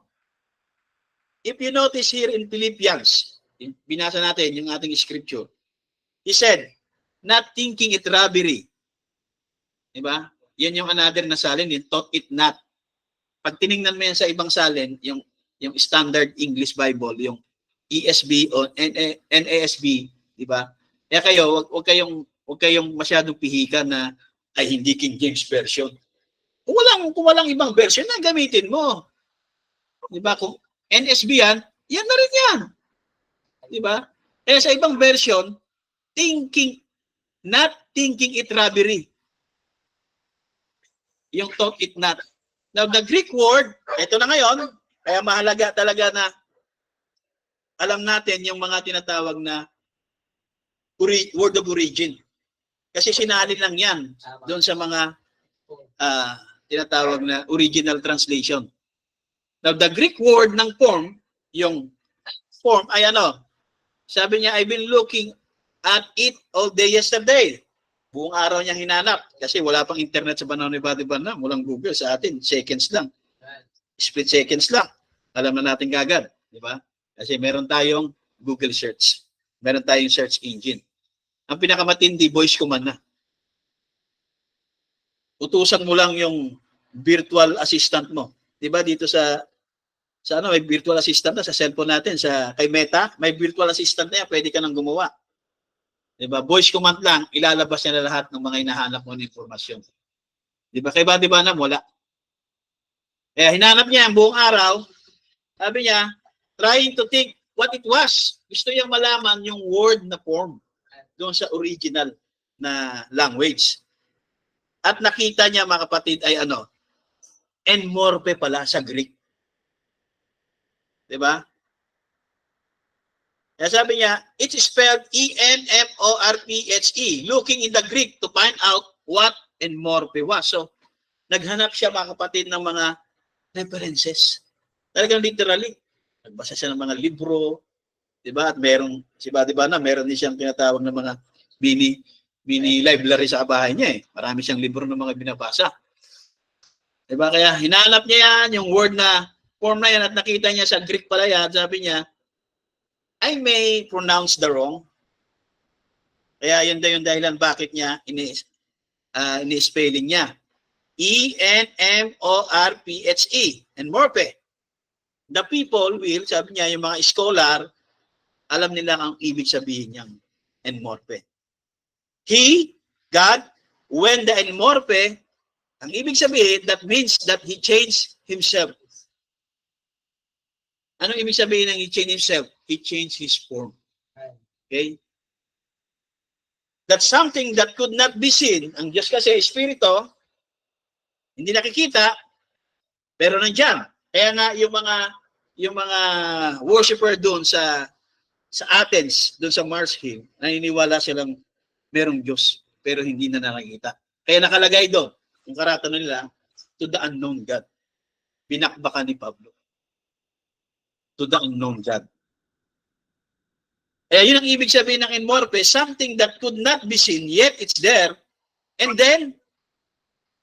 If you notice here in Philippians, binasa natin yung ating scripture, He said, not thinking it robbery. Diba? Yan yung another na salin, yung thought it not. Pag tinignan mo yan sa ibang salin, yung Standard English Bible, yung ESV o NASB, diba? Kaya kayo, wag kayong masyadong pihikan na ay hindi King James Version. Kung walang ibang version na gamitin mo. Diba? Kung NSB yan na rin yan. Diba? Kaya sa ibang version, not thinking it robbery. Yung thought it not. Now, the Greek word, ito na ngayon, kaya mahalaga talaga na alam natin yung mga tinatawag na word of origin. Kasi sinalin lang yan doon sa mga tinatawag na original translation. Now, the Greek word ng form, yung form ay ano? Sabi niya, I've been looking at it all day yesterday. Buong araw niyang hinanap kasi wala pang internet sa panahon ni Brother Branham. Walang Google sa atin. Seconds lang. Split seconds lang. Alam na natin kagad. Di ba? Kasi meron tayong Google search. Meron tayong search engine. Ang pinakamatindi, voice command na. Utusan mo lang yung virtual assistant mo. Di ba dito sa may virtual assistant na sa cellphone natin. Kay Meta, may virtual assistant na yan. Pwede ka nang gumawa. Diba? Voice command lang, ilalabas niya na lahat ng mga hinahanap mo ng informasyon. Diba? Kaya ba na wala? Kaya hinanap niya ang buong araw, sabi niya, trying to think what it was. Gusto niyang malaman yung word na form doon sa original na language. At nakita niya, mga kapatid, ay ano? Enmorphe pala sa Greek. Diba? Kaya sabi niya, it's spelled E-N-M-O-R-P-H-E, looking in the Greek to find out what enmorphe was. So, naghanap siya, mga kapatid, ng mga references. Talagang literally. Nagbasa siya ng mga libro, diba? At merong, diba na, meron din siyang tinatawag ng mga mini library sa bahay niya eh. Marami siyang libro ng mga binabasa. Diba? Kaya hinanap niya yan, yung word na form na yan, at nakita niya sa Greek pala yan, sabi niya, I may pronounce the wrong. Kaya yun yung dahilan bakit niya ini-spelling niya. E-N-M-O-R-P-H-E. Enmorphe. The people will, sabi niya, yung mga scholar, alam nila ang ibig sabihin niyang enmorphe. He, God, when the enmorphe, ang ibig sabihin, that means that He changed Himself. Anong ibig sabihin ng He changed Himself? He changed His form. Okay? That's something that could not be seen. Ang Diyos kasi Espiritu, hindi nakikita, pero nandiyan. Kaya nga yung mga worshiper doon sa Athens, doon sa Mars Hill, naniniwala silang merong Diyos, pero hindi na nakikita. Kaya nakalagay doon, yung karata nila, to the unknown God. Binakbakan ni Pablo. To the unknown God. Eh, yun ang ibig sabihin ng enmorphe, something that could not be seen, yet it's there, and then,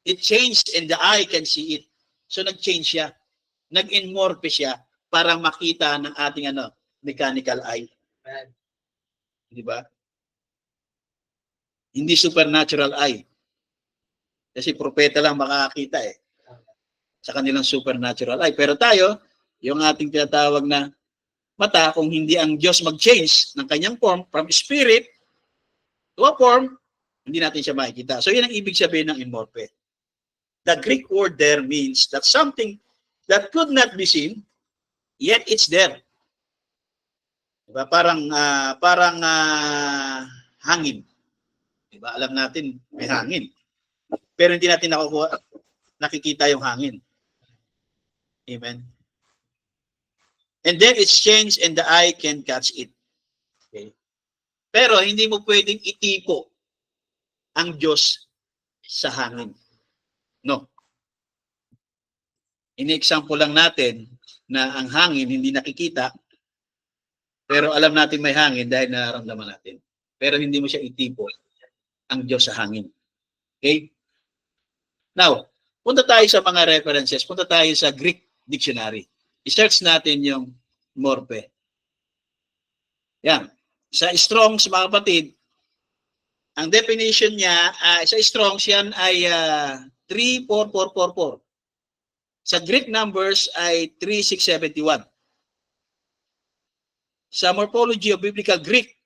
it changed and the eye can see it. So, nag-change siya. Nag-enmorphe siya para makita ng ating mechanical eye. Di ba? Hindi supernatural eye. Kasi propeta lang makakakita sa kanilang supernatural eye. Pero tayo, yung ating tinatawag na mata, kung hindi ang Diyos mag-change ng kanyang form from spirit to a form, hindi natin siya makikita. So, yun ang ibig sabihin ng enmorphe. The Greek word there means that something that could not be seen, yet it's there. Diba? Parang hangin. Diba? Alam natin may hangin. Pero hindi natin nakikita yung hangin. Amen. And then it's changed and the eye can catch it. Okay. Pero hindi mo pwedeng itipo ang Diyos sa hangin. No. Ini-example lang natin na ang hangin hindi nakikita, pero alam natin may hangin dahil nararamdaman natin. Pero hindi mo siya itipo ang Diyos sa hangin. Okay? Now, punta tayo sa mga references. Punta tayo sa Greek dictionary. I-search natin yung morphe. Yan. Sa Strong's, mga kapatid, ang definition niya, sa Strong's yan ay 34444. Sa Greek numbers ay 3671. Sa Morphology of Biblical Greek,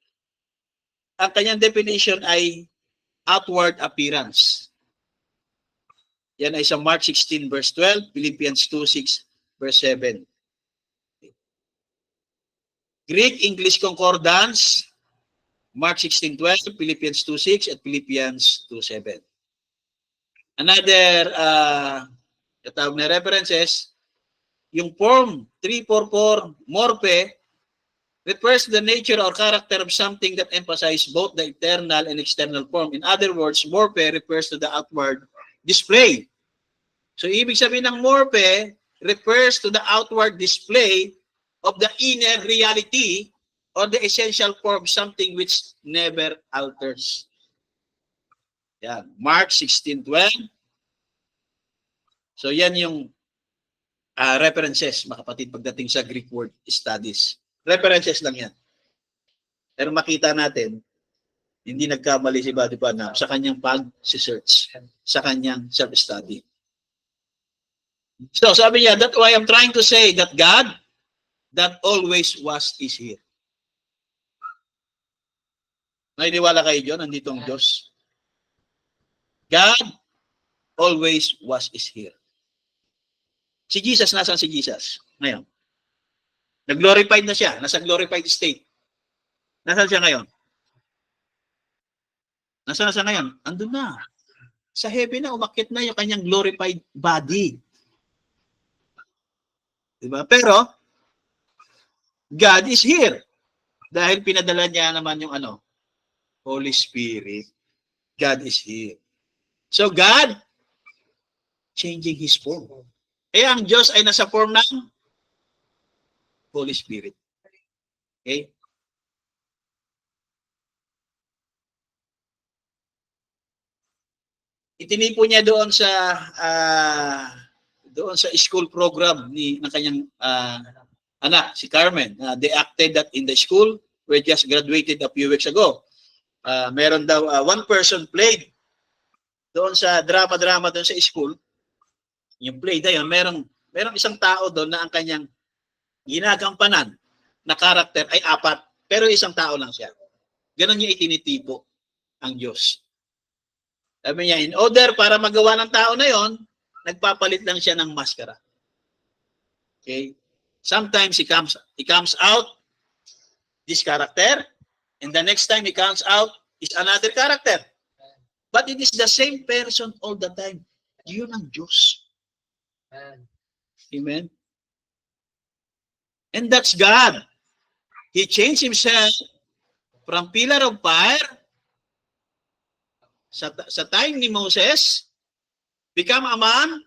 ang kanyang definition ay outward appearance. Yan ay sa Mark 16 verse 12, Philippians 2:6 verse 7. Greek English Concordance, Mark 16:12, Philippians 2:6 at Philippians 2:7. Another katawag na references, yung form 344 morphe refers to the nature or character of something that emphasizes both the internal and external form. In other words, morphe refers to the outward display. So, ibig sabihin ng morphe refers to the outward display of the inner reality or the essential form, something which never alters. Yan. Mark 16:12. So, yan yung references, mga kapatid, pagdating sa Greek word studies. References lang yan. Pero makita natin, hindi nagkamali si Buddy Panam sa kanyang pag-search, sa kanyang self-study. So, sabi niya, that's why I'm trying to say that God, that always was, is here. Naniniwala kayo dyan, nandito ang Diyos. God, always was, is here. Si Jesus, nasaan si Jesus? Ngayon. Nag-glorified na siya. Nasa glorified state. Nasaan siya ngayon? Nasaan na siya ngayon? Andun na. Sa heaven na, umakyat na yung kanyang glorified body. Diba? Pero, God is here. Dahil pinadala niya naman yung Holy Spirit. God is here. So, God, changing His form. Kaya ang Diyos ay nasa form ng Holy Spirit. Okay? Itinipo niya doon sa school program ng kanyang anak, si Carmen. They acted that in the school. We just graduated a few weeks ago. Meron daw one person played doon sa drama doon sa school. Yung play na yun, merong isang tao doon na ang kanyang ginagampanan na karakter ay 4, pero isang tao lang siya. Ganon niya itinitipo ang Diyos. Sabi niya, in order para magawa ng tao na yon, nagpapalit lang siya ng maskara. Okay? Sometimes he comes out this character, and the next time he comes out is another character. But it is the same person all the time. Yun ang Diyos. Amen? And that's God. He changed Himself from pillar of fire Sa time ni Moses, become a man.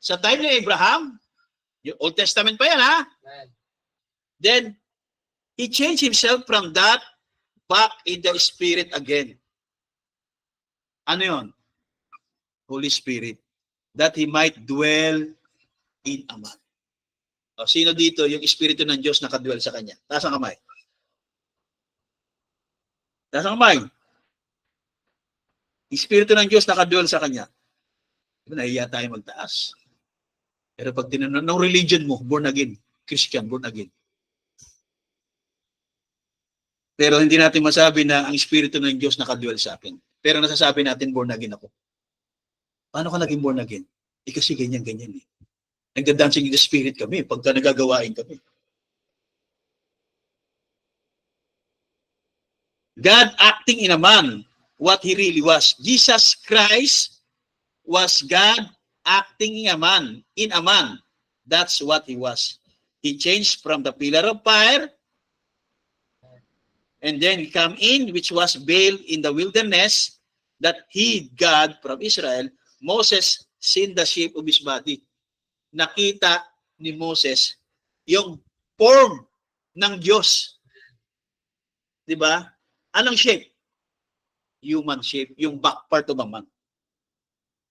Sa time ni Abraham, yung Old Testament pa yan, ha? Then, he changed himself from that back in the Spirit again. Ano yun? Holy Spirit. That He might dwell in a man. O, sino dito yung Espiritu ng Diyos nakadwell sa kanya? Taas ang kamay. Taas ang kamay. Espiritu ng Diyos nakadwell sa kanya. Nahiya tayo magtaas. Pero pag tinanong ng religion mo, born again, Christian, born again. Pero hindi natin masabi na ang Espiritu ng Diyos nakadwell sa akin. Pero nasasabi natin, born again ako. Paano ka naging born again? Kasi ganyan-ganyan eh. Nagda-dancing in the Spirit kami pagka nagagawain kami. God acting in a man, what He really was. Jesus Christ was God acting in a man. That's what He was. He changed from the pillar of fire, and then He come in, which was veiled in the wilderness, that hid God from Israel. Moses seen the shape of His body. Nakita ni Moses yung form ng Diyos. Diba? Anong shape? Human shape, yung back part of a man.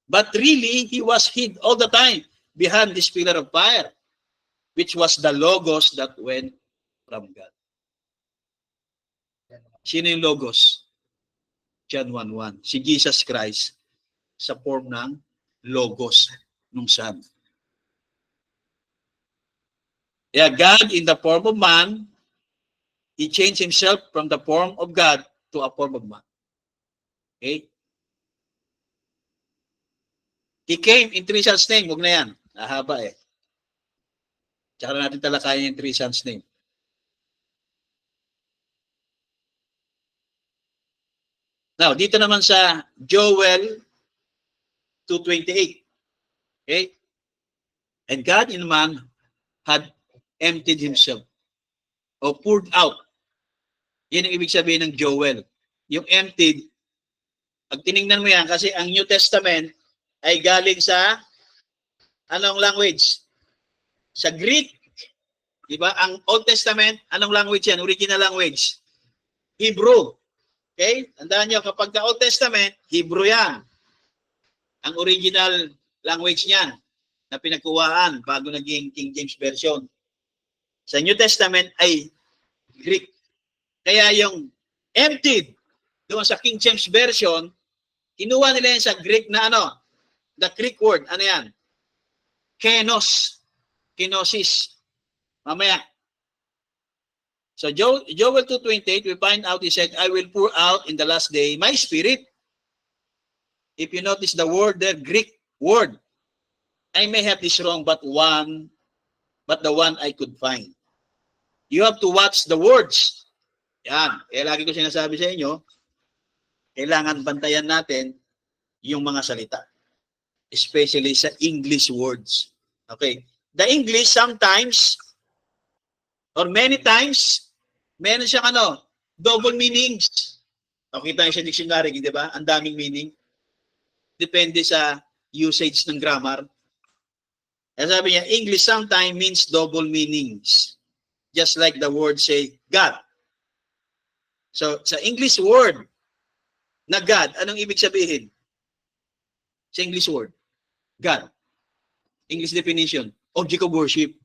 But really, He was hid all the time behind this pillar of fire, which was the Logos that went from God. Sino yung Logos? John 1:1. Si Jesus Christ sa form ng Logos nung Son. Yeah, God in the form of man, He changed Himself from the form of God to a form of man. Okay? He came in three sons' name. Huwag na yan. Ahaba eh. Tsaka natin talakayan yung three sons' name. Now, dito naman sa Joel 2:28. Okay? And God in man had emptied Himself or poured out. Yan ang ibig sabihin ng Joel. Yung emptied, pag tinignan mo yan, kasi ang New Testament ay galing sa anong language? Sa Greek. Diba? Ang Old Testament, anong language yan? Original language. Hebrew. Okay? Tandaan nyo, kapag ka Old Testament, Hebrew yan. Ang original language niyan na pinagkuhaan bago naging King James Version. Sa New Testament ay Greek. Kaya yung emptied doon sa King James Version, kinuha nila yan sa Greek na ano? The Greek word, ano yan? Kenos. Kenosis. Mamaya. So Joel 2:28, we find out, He said, I will pour out in the last day my Spirit. If you notice the word there, Greek word. I may have this wrong, but the one I could find. You have to watch the words. Yan. Eh, lagi ko sinasabi sa inyo, kailangan bantayan natin yung mga salita. Especially sa English words. Okay. The English sometimes, or many times, meron siyang double meanings. Nakita niyo sa dictionary, di ba? Ang daming meaning. Depende sa usage ng grammar. Kaya sabi niya, English sometimes means double meanings. Just like the word say, God. So, sa English word na God, anong ibig sabihin? Sa English word, God. English definition, object of worship.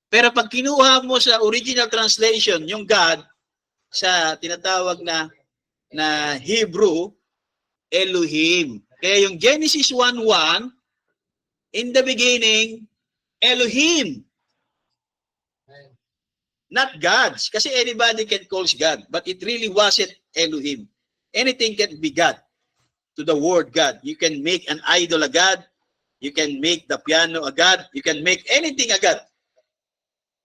Pero pag kinuha mo sa original translation, yung God, sa tinatawag na Hebrew, Elohim. Kaya yung Genesis 1:1, in the beginning, Elohim. Not gods. Kasi anybody can call God. But it really wasn't Elohim. Anything can be God. To the word God. You can make an idol a God. You can make the piano a God. You can make anything a God.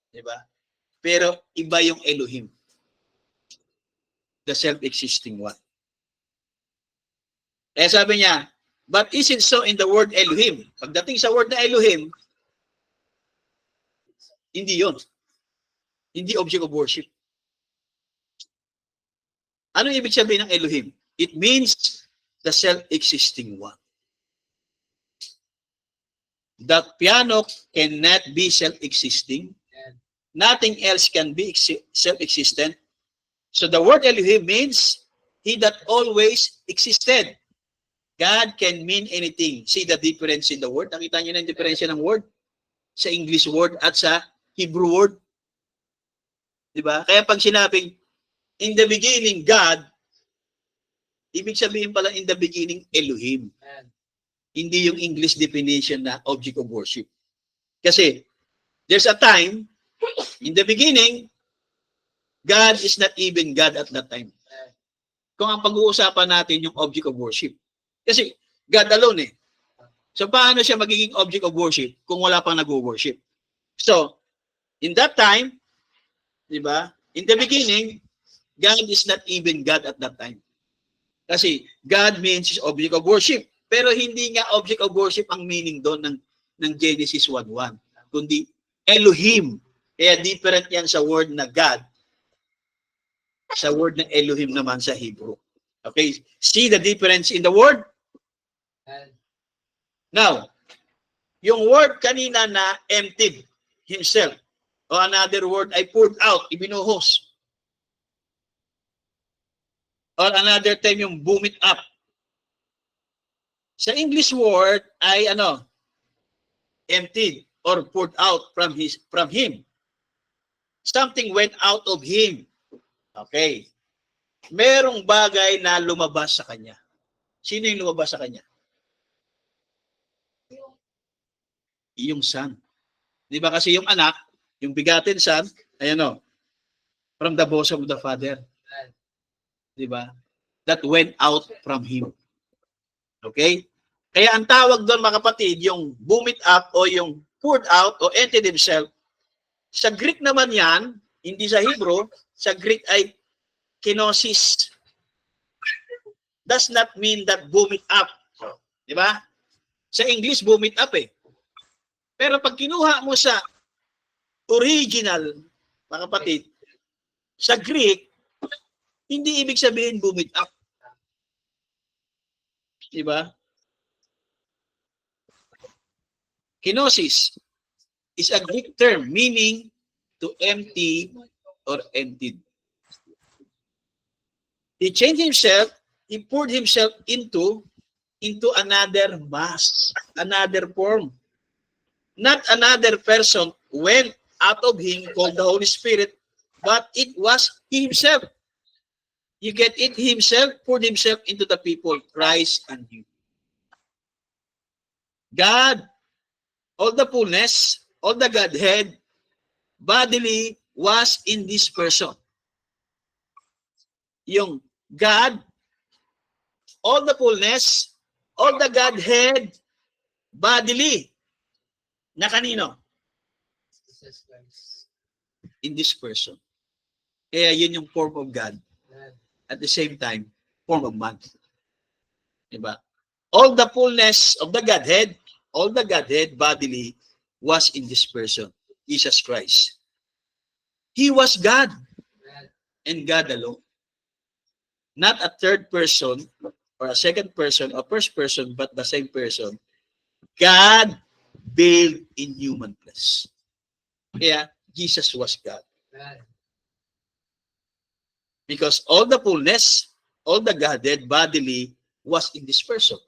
Diba? Pero iba yung Elohim. The self-existing one. Eh sabi niya, but is it so in the word Elohim? Pagdating sa word na Elohim, hindi yun. Hindi object of worship. Ano ibig sabihin ng Elohim? It means the self-existing one. The piano cannot be self-existing. Nothing else can be self-existent. So the word Elohim means he that always existed. God can mean anything. See the difference in the word? Nakita niyo na yung diferensya ng word? Sa English word at sa Hebrew word. Diba? Kaya pag sinabing, in the beginning, God, ibig sabihin pala in the beginning, Elohim. Hindi yung English definition na object of worship. Kasi, there's a time, in the beginning, God is not even God at that time. Kung ang pag-uusapan natin yung object of worship. Kasi, God alone eh. So, paano siya magiging object of worship kung wala pang nag-worship? So, in that time, di ba, in the beginning, God is not even God at that time. Kasi, God means object of worship. Pero hindi nga object of worship ang meaning doon ng Genesis 1:1, kundi Elohim. Kaya different yan sa word na God, sa word na Elohim naman sa Hebrew. Okay? See the difference in the word? Now, yung word kanina na emptied himself, o another word ay poured out, ibinuhos. Or another time yung boom it up. Sa English word ay emptied or poured out from him. Something went out of him. Okay. Merong bagay na lumabas sa kanya. Sino yung lumabas sa kanya? Yung son. Di ba kasi yung anak, yung begotten son, from the bosom of the father. Di ba? That went out from him. Okay? Kaya ang tawag doon mga kapatid, yung boom it up o yung poured out o emptied himself, sa Greek naman yan, hindi sa Hebrew, sa Greek ay kenosis. Does not mean that boom it up. Di ba? Sa English, boom it up eh. Pero pag kinuha mo sa original, mga kapatid, sa Greek, hindi ibig sabihin boom it up. Di ba? Kenosis is a Greek term meaning to empty or emptied. He changed himself, he poured himself into another mass, another form. Not another person went out of him called the Holy Spirit, but it was he himself. You get it? He himself poured himself into the people, Christ and you. God, all the fullness, all the Godhead, bodily was in this person. Yung God, all the fullness, all the Godhead, bodily. Na kanino? In this person. Kaya yun yung form of God. At the same time, form of man. Diba? All the fullness of the Godhead, all the Godhead bodily was in this person, Jesus Christ. He was God and God alone. Not a third person or a second person or first person, but the same person. God veiled in human flesh. Kaya Jesus was God. Because all the fullness, all the Godhead bodily was in this person.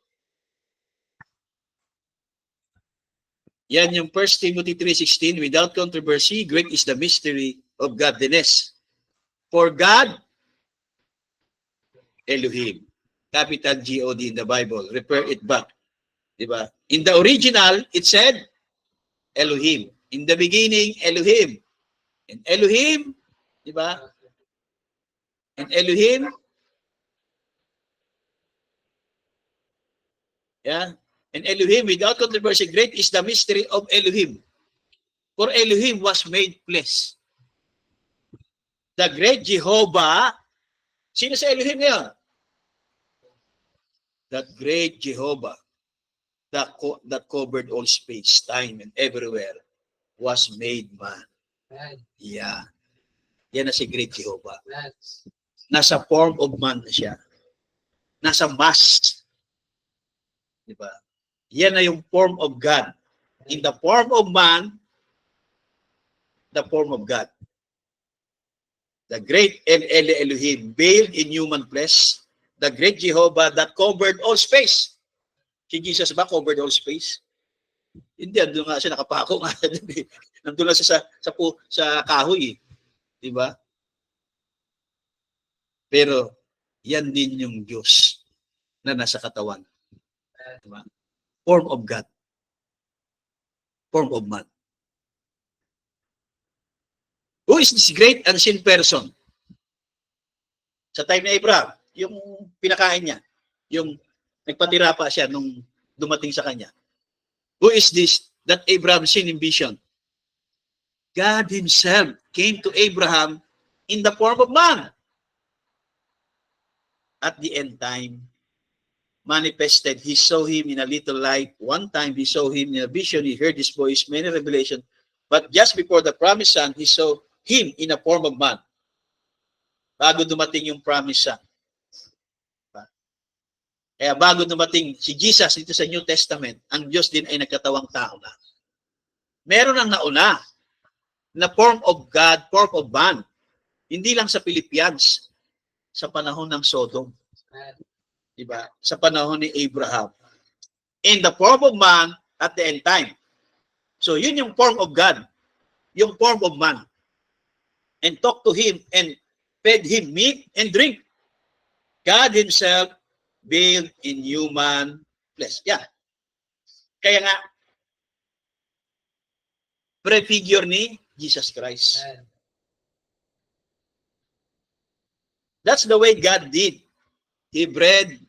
Yan yung 1 Timothy 3:16, without controversy, great is the mystery of godliness. For God, Elohim, capital G-O-D in the Bible, refer it back. Diba? In the original, it said, Elohim. In the beginning, Elohim. And Elohim, diba? And Elohim, yeah, and Elohim, without controversy, great is the mystery of Elohim. For Elohim was made flesh. The great Jehovah, sino sa Elohim ngayon? That great Jehovah that covered all space, time, and everywhere was made man. Yeah. Yan na si great Jehovah. Nasa form of man na siya. nasa mass. Di ba? Yan na yung form of God. In the form of man, the form of God. The great El Elohim, veiled in human flesh, the great Jehovah that covered all space. Si Jesus ba covered all space? Hindi, andun nga siya, nakapako nga. Nandun lang siya sa kahoy. Di ba? Pero, yan din yung Diyos na nasa katawan. Di ba? Form of God. Form of man. Who is this great unseen person? Sa time ni Abraham, yung pinakain niya, yung nagpatira pa siya nung dumating sa kanya. Who is this that Abraham seen in vision? God himself came to Abraham in the form of man. At the end time, manifested, he saw him in a little light. One time he saw him in a vision, he heard his voice, many revelation. But just before the promised son, he saw him in a form of man. Bago dumating yung promised son. Kaya bago dumating si Jesus dito sa New Testament, ang Diyos din ay nagkatawang tao na. Meron ang nauna na form of God, form of man. Hindi lang sa Philippians, sa panahon ng Sodom. Diba? Sa panahon ni Abraham. In the form of man at the end time. So yun yung form of God. Yung form of man. And talk to him and fed him meat and drink. God himself veiled in human flesh. Yeah. Kaya nga, prefigure ni Jesus Christ. That's the way God did. He bred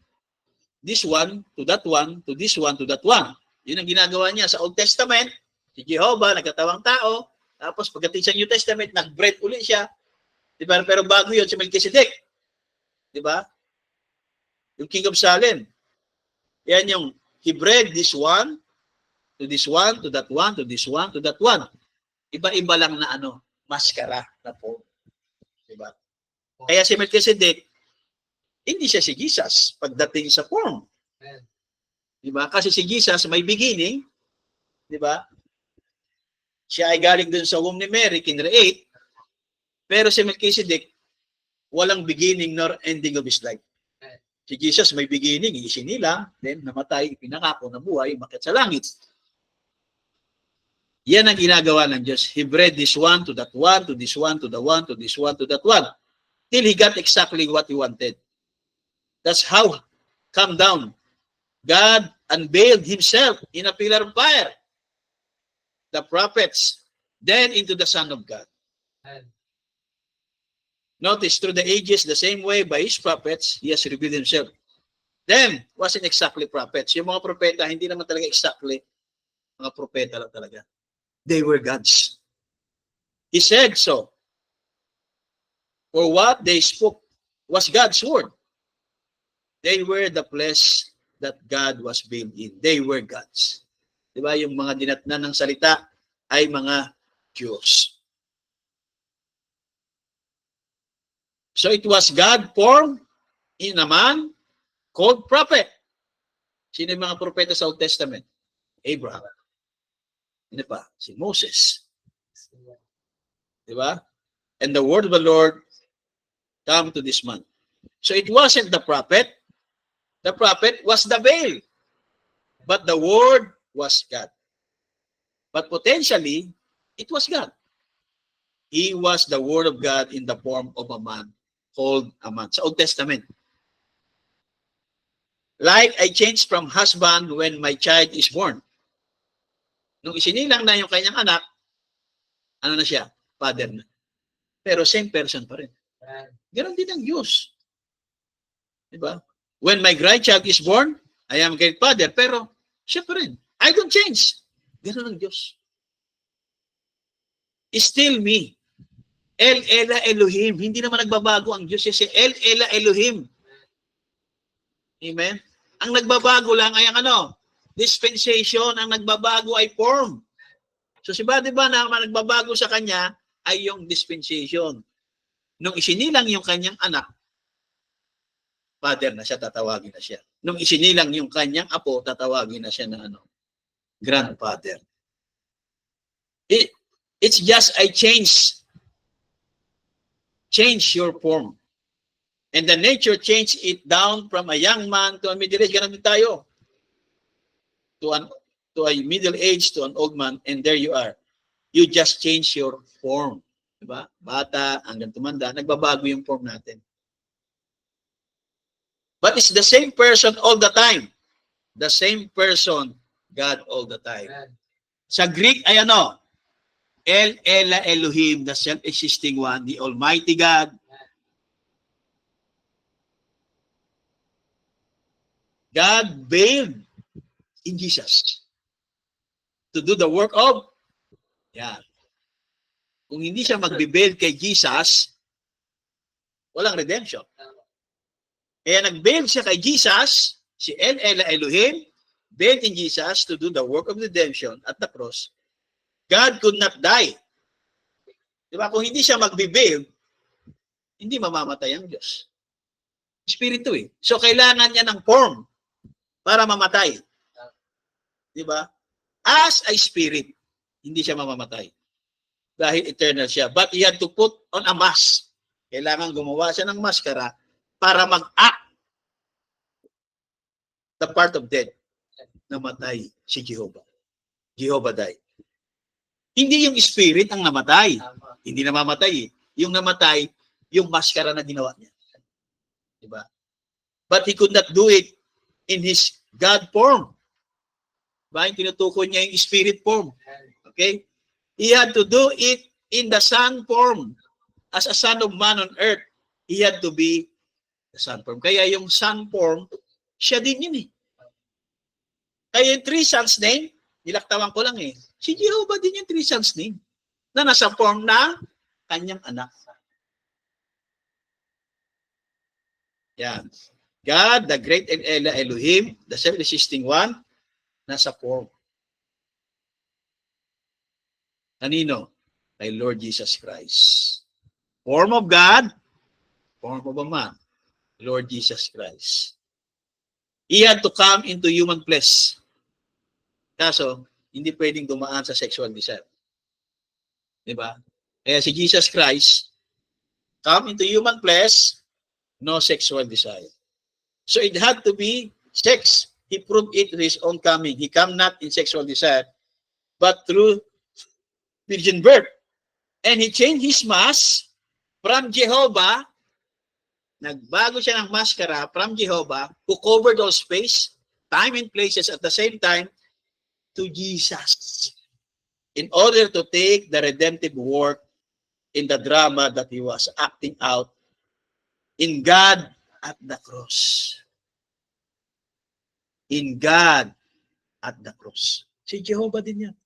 this one to that one, to this one, to that one. Yun ang ginagawa niya sa Old Testament. Si Jehovah, nagkatawang tao. Tapos pagdating sa New Testament, nag-bred uli siya. Diba? Pero bago yun, si Melchizedek. Diba? Yung King of Salem. Yan yung, he bred this one, to this one, to that one, to this one, to that one. Iba-iba lang na maskara na po. Diba? Kaya si Melchizedek, hindi siya si Jesus pagdating sa form. Diba? Kasi si Jesus may beginning. Diba? Siya ay galing dun sa womb ni Mary, kinreate. Pero si Melchizedek, walang beginning nor ending of his life. Si Jesus may beginning, isinilang, then namatay, pinangako na buhay, umakyat sa langit. Yan ang ginagawa ng Diyos. He bred this one to that one, to this one, to the one, to this one, to that one. Till he got exactly what he wanted. That's how come down. God unveiled himself in a pillar of fire. The prophets, then into the Son of God. Notice, through the ages, the same way by his prophets, he has revealed himself. Them wasn't exactly prophets. Yung mga propeta, hindi naman talaga exactly mga propeta lang talaga. They were gods. He said so. For what they spoke was God's word. They were the flesh that God was veiled in. They were gods. Diba? Yung mga dinatnan ng salita ay mga Diyos. So it was God formed in a man called prophet. Sino yung mga propeta sa Old Testament? Abraham. Ano pa? Si Moses. Diba? And the word of the Lord come to this man. So it wasn't the prophet. The prophet was the veil. But the word was God. But potentially, it was God. He was the word of God in the form of a man called a man. Sa Old Testament. Like I changed from husband when my child is born. Nung isinilang na yung kanyang anak, ano na siya? Father na. Pero same person pa rin. Ganon din ang Diyos. Diba? When my grandchild is born, I am great father, pero siya pa rin. I don't change. Ganon ang Diyos. Still me. El Ela Elohim. Hindi naman nagbabago ang Diyos. Si El Ela Elohim. Amen? Ang nagbabago lang ay ang dispensation. Ang nagbabago ay form. So si ba, diba na nagbabago sa kanya ay yung dispensation. Nung isinilang yung kanyang anak, father na siya, tatawagin na siya. Nung isinilang yung kanyang apo, tatawagin na siya na grandfather. It's just I change your form. And the nature changed it down from a young man to a middle-aged. Ganun din tayo. To a middle age, to an old man, and there you are. You just change your form. Diba? Bata, hanggang tumanda, nagbabago yung form natin. But it's the same person all the time. The same person, God all the time. Sa Greek ay El Elohim, the self-existing one, the Almighty God. God veiled in Jesus to do the work of, kung hindi siya magbe-veil kay Jesus, walang redemption. Kaya nag-veil siya kay Jesus, si El Elohim, veiled in Jesus to do the work of redemption at the cross. God could not die. Diba? Kung hindi siya magbe-veil, hindi mamamatay ang Diyos. Espiritu eh. So kailangan niya ng form para mamatay. Diba? As a spirit, hindi siya mamamatay. Dahil eternal siya. But he had to put on a mask. Kailangan gumawa siya ng maskara para mag-act the part of death. Namatay si Jehovah. Jehovah died. Hindi yung spirit ang namatay. Hindi namamatay eh. Yung namatay, yung maskara na ginawa niya. Diba? But he could not do it in his God form. Diba? Yung tinutukoy niya yung spirit form. Okay? He had to do it in the son form. As a son of man on earth, he had to be the son form. Kaya yung son form, siya din yun eh. Kaya yung three sons name, nilaktawan ko lang eh. Si Jehovah din yung three sons name na nasa form ng kanyang anak. Yan. God, the great Elohim, the self-existing one, nasa form. Kanino? Kay Lord Jesus Christ. Form of God, form of a man, Lord Jesus Christ. He had to come into human flesh. Kaso, hindi pwedeng dumaan sa sexual desire. Diba? Kaya si Jesus Christ, come into human flesh, no sexual desire. So it had to be sex. He proved it to his own coming. He come not in sexual desire, but through virgin birth. And he changed his mask from Jehovah. Nagbago siya ng maskara from Jehovah, who covered all space, time and places at the same time, to Jesus. In order to take the redemptive work in the drama that he was acting out in God at the cross. In God at the cross. Si Jehovah din yan.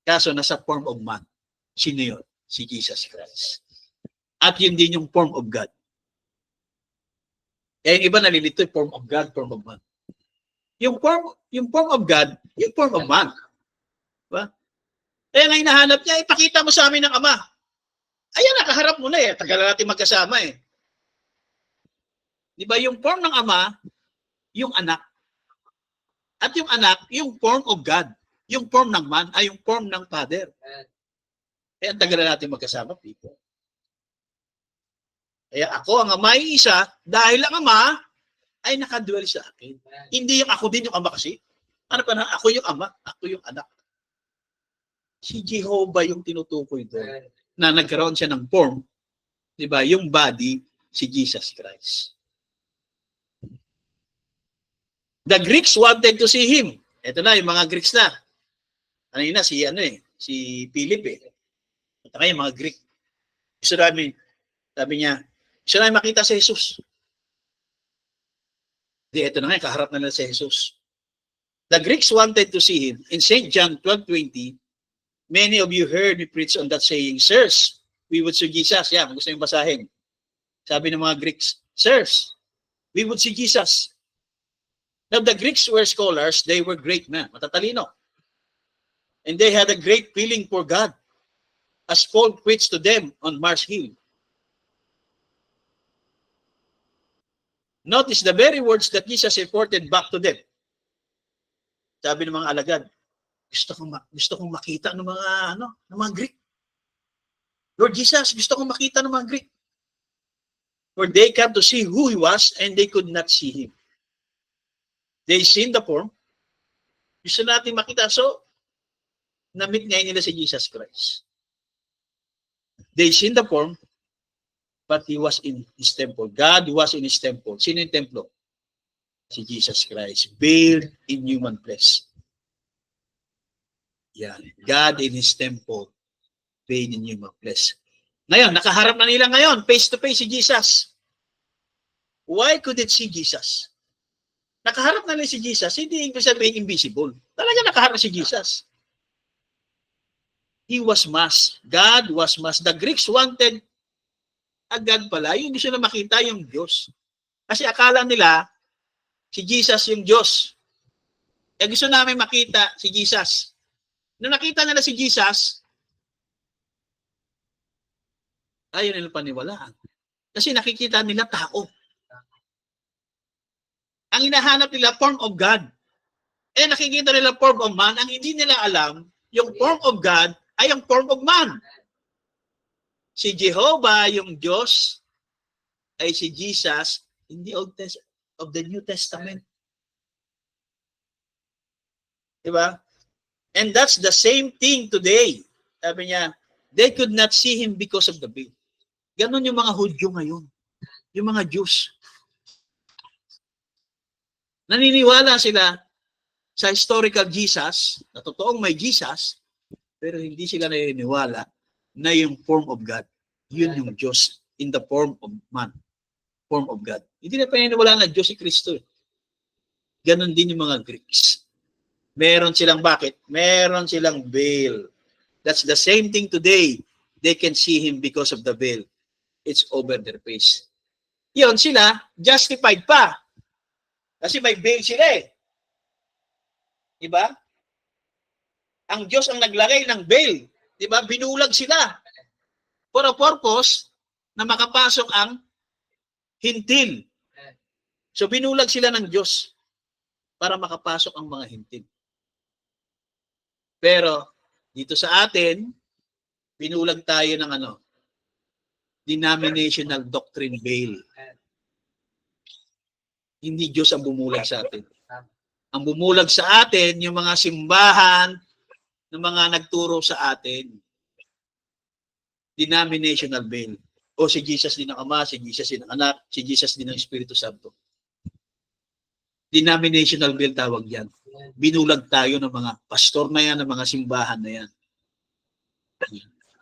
Kaso nasa form of man. Sino yun? Si Jesus Christ. At yun din yung form of God. Eh, yung iba nalilito yung form of God, form of man. Yung form of God, yung form of man. Diba? Kaya nga hinahanap niya, ipakita mo sa amin ng Ama. Ayan, nakaharap mo na eh. Tagal na natin magkasama eh. Diba, yung form ng Ama, yung anak. At yung anak, yung form of God. Yung form ng man, ay yung form ng Father. Kaya ang tagal na natin magkasama, people. Kaya ako, ang Ama ay isa, dahil ang Ama ay nakadual sa akin. Hindi yung ako din yung Ama kasi. Ano pa na, ako yung Ama, ako yung anak. Si Jehovah yung tinutukoy doon na nagkaroon siya ng form, di ba? Yung body, si Jesus Christ. The Greeks wanted to see him. Ito na, yung mga Greeks na. Ano yun na, si Philip eh. Ito nga yung mga Greek. Gusto namin, sabi niya, gusto namin makita si Jesus. Di, ito na nga, kaharap na lang si Jesus. The Greeks wanted to see him. In St. John 12:20, many of you heard me preach on that saying, Sirs, we would see Jesus. Yan, gusto yung basahin. Sabi ng mga Greeks, Sirs, we would see Jesus. Now, the Greeks were scholars. They were great men, matatalino. And they had a great feeling for God. As Paul preached to them on Mars Hill. Notice the very words that Jesus reported back to them. Sabi ng mga alagad, gusto kong makita ng mga Greek. Lord Jesus, gusto kong makita ng mga Greek. For they come to see who he was and they could not see him. They seen the form. Gusto natin makita. So, na-meet ngayon nila si Jesus Christ. They seen the form, but he was in his temple. God was in his temple. Sino yung templo? Si Jesus Christ, veiled in human flesh. Yan. God in his temple, veiled in human flesh. Ngayon, nakaharap na nila ngayon, face to face si Jesus. Why could it see Jesus? Nakaharap na nila si Jesus, hindi ibig sabihin invisible. Talaga nakaharap si Jesus. He was masked. God was masked. The Greeks wanted a God pala. Yung gusto na makita yung Diyos. Kasi akala nila, si Jesus yung Diyos. Eh gusto namin makita si Jesus. Nung nakita nila si Jesus, ayaw nila paniwalaan. Kasi nakikita nila tao. Ang hinahanap nila, form of God. Eh nakikita nila form of man. Ang hindi nila alam, yung form of God ay ang form of man. Si Jehovah, yung Diyos, ay si Jesus in the Old Testament, of the New Testament. Diba? And that's the same thing today. Sabi niya, they could not see him because of the veil. Ganon yung mga Hudyo ngayon. Yung mga Jews. Naniniwala sila sa historical Jesus, na totoong may Jesus, pero hindi sila naniniwala na yung form of God, yun yung Diyos in the form of man, form of God. Hindi na paniniwala na Diyos si Kristo. Ganon din yung mga Greeks. Meron silang bakit? Meron silang veil. That's the same thing today. They can see him because of the veil. It's over their face. Yun sila, justified pa. Kasi may veil sila eh. Diba? Ang Diyos ang naglagay ng veil. Diba? Binulag sila. For a purpose na makapasok ang hintil. So binulag sila ng Diyos para makapasok ang mga hintil. Pero dito sa atin, binulag tayo ng denominational doctrine veil. Hindi Diyos ang bumulag sa atin. Ang bumulag sa atin, yung mga simbahan ng mga nagturo sa atin. Denominational veil. O si Jesus din ang Ama, si Jesus din ang Anak, si Jesus din ang Espiritu Santo. Denominational veil tawag yan. Binulag tayo ng mga pastor na yan, ng mga simbahan na yan.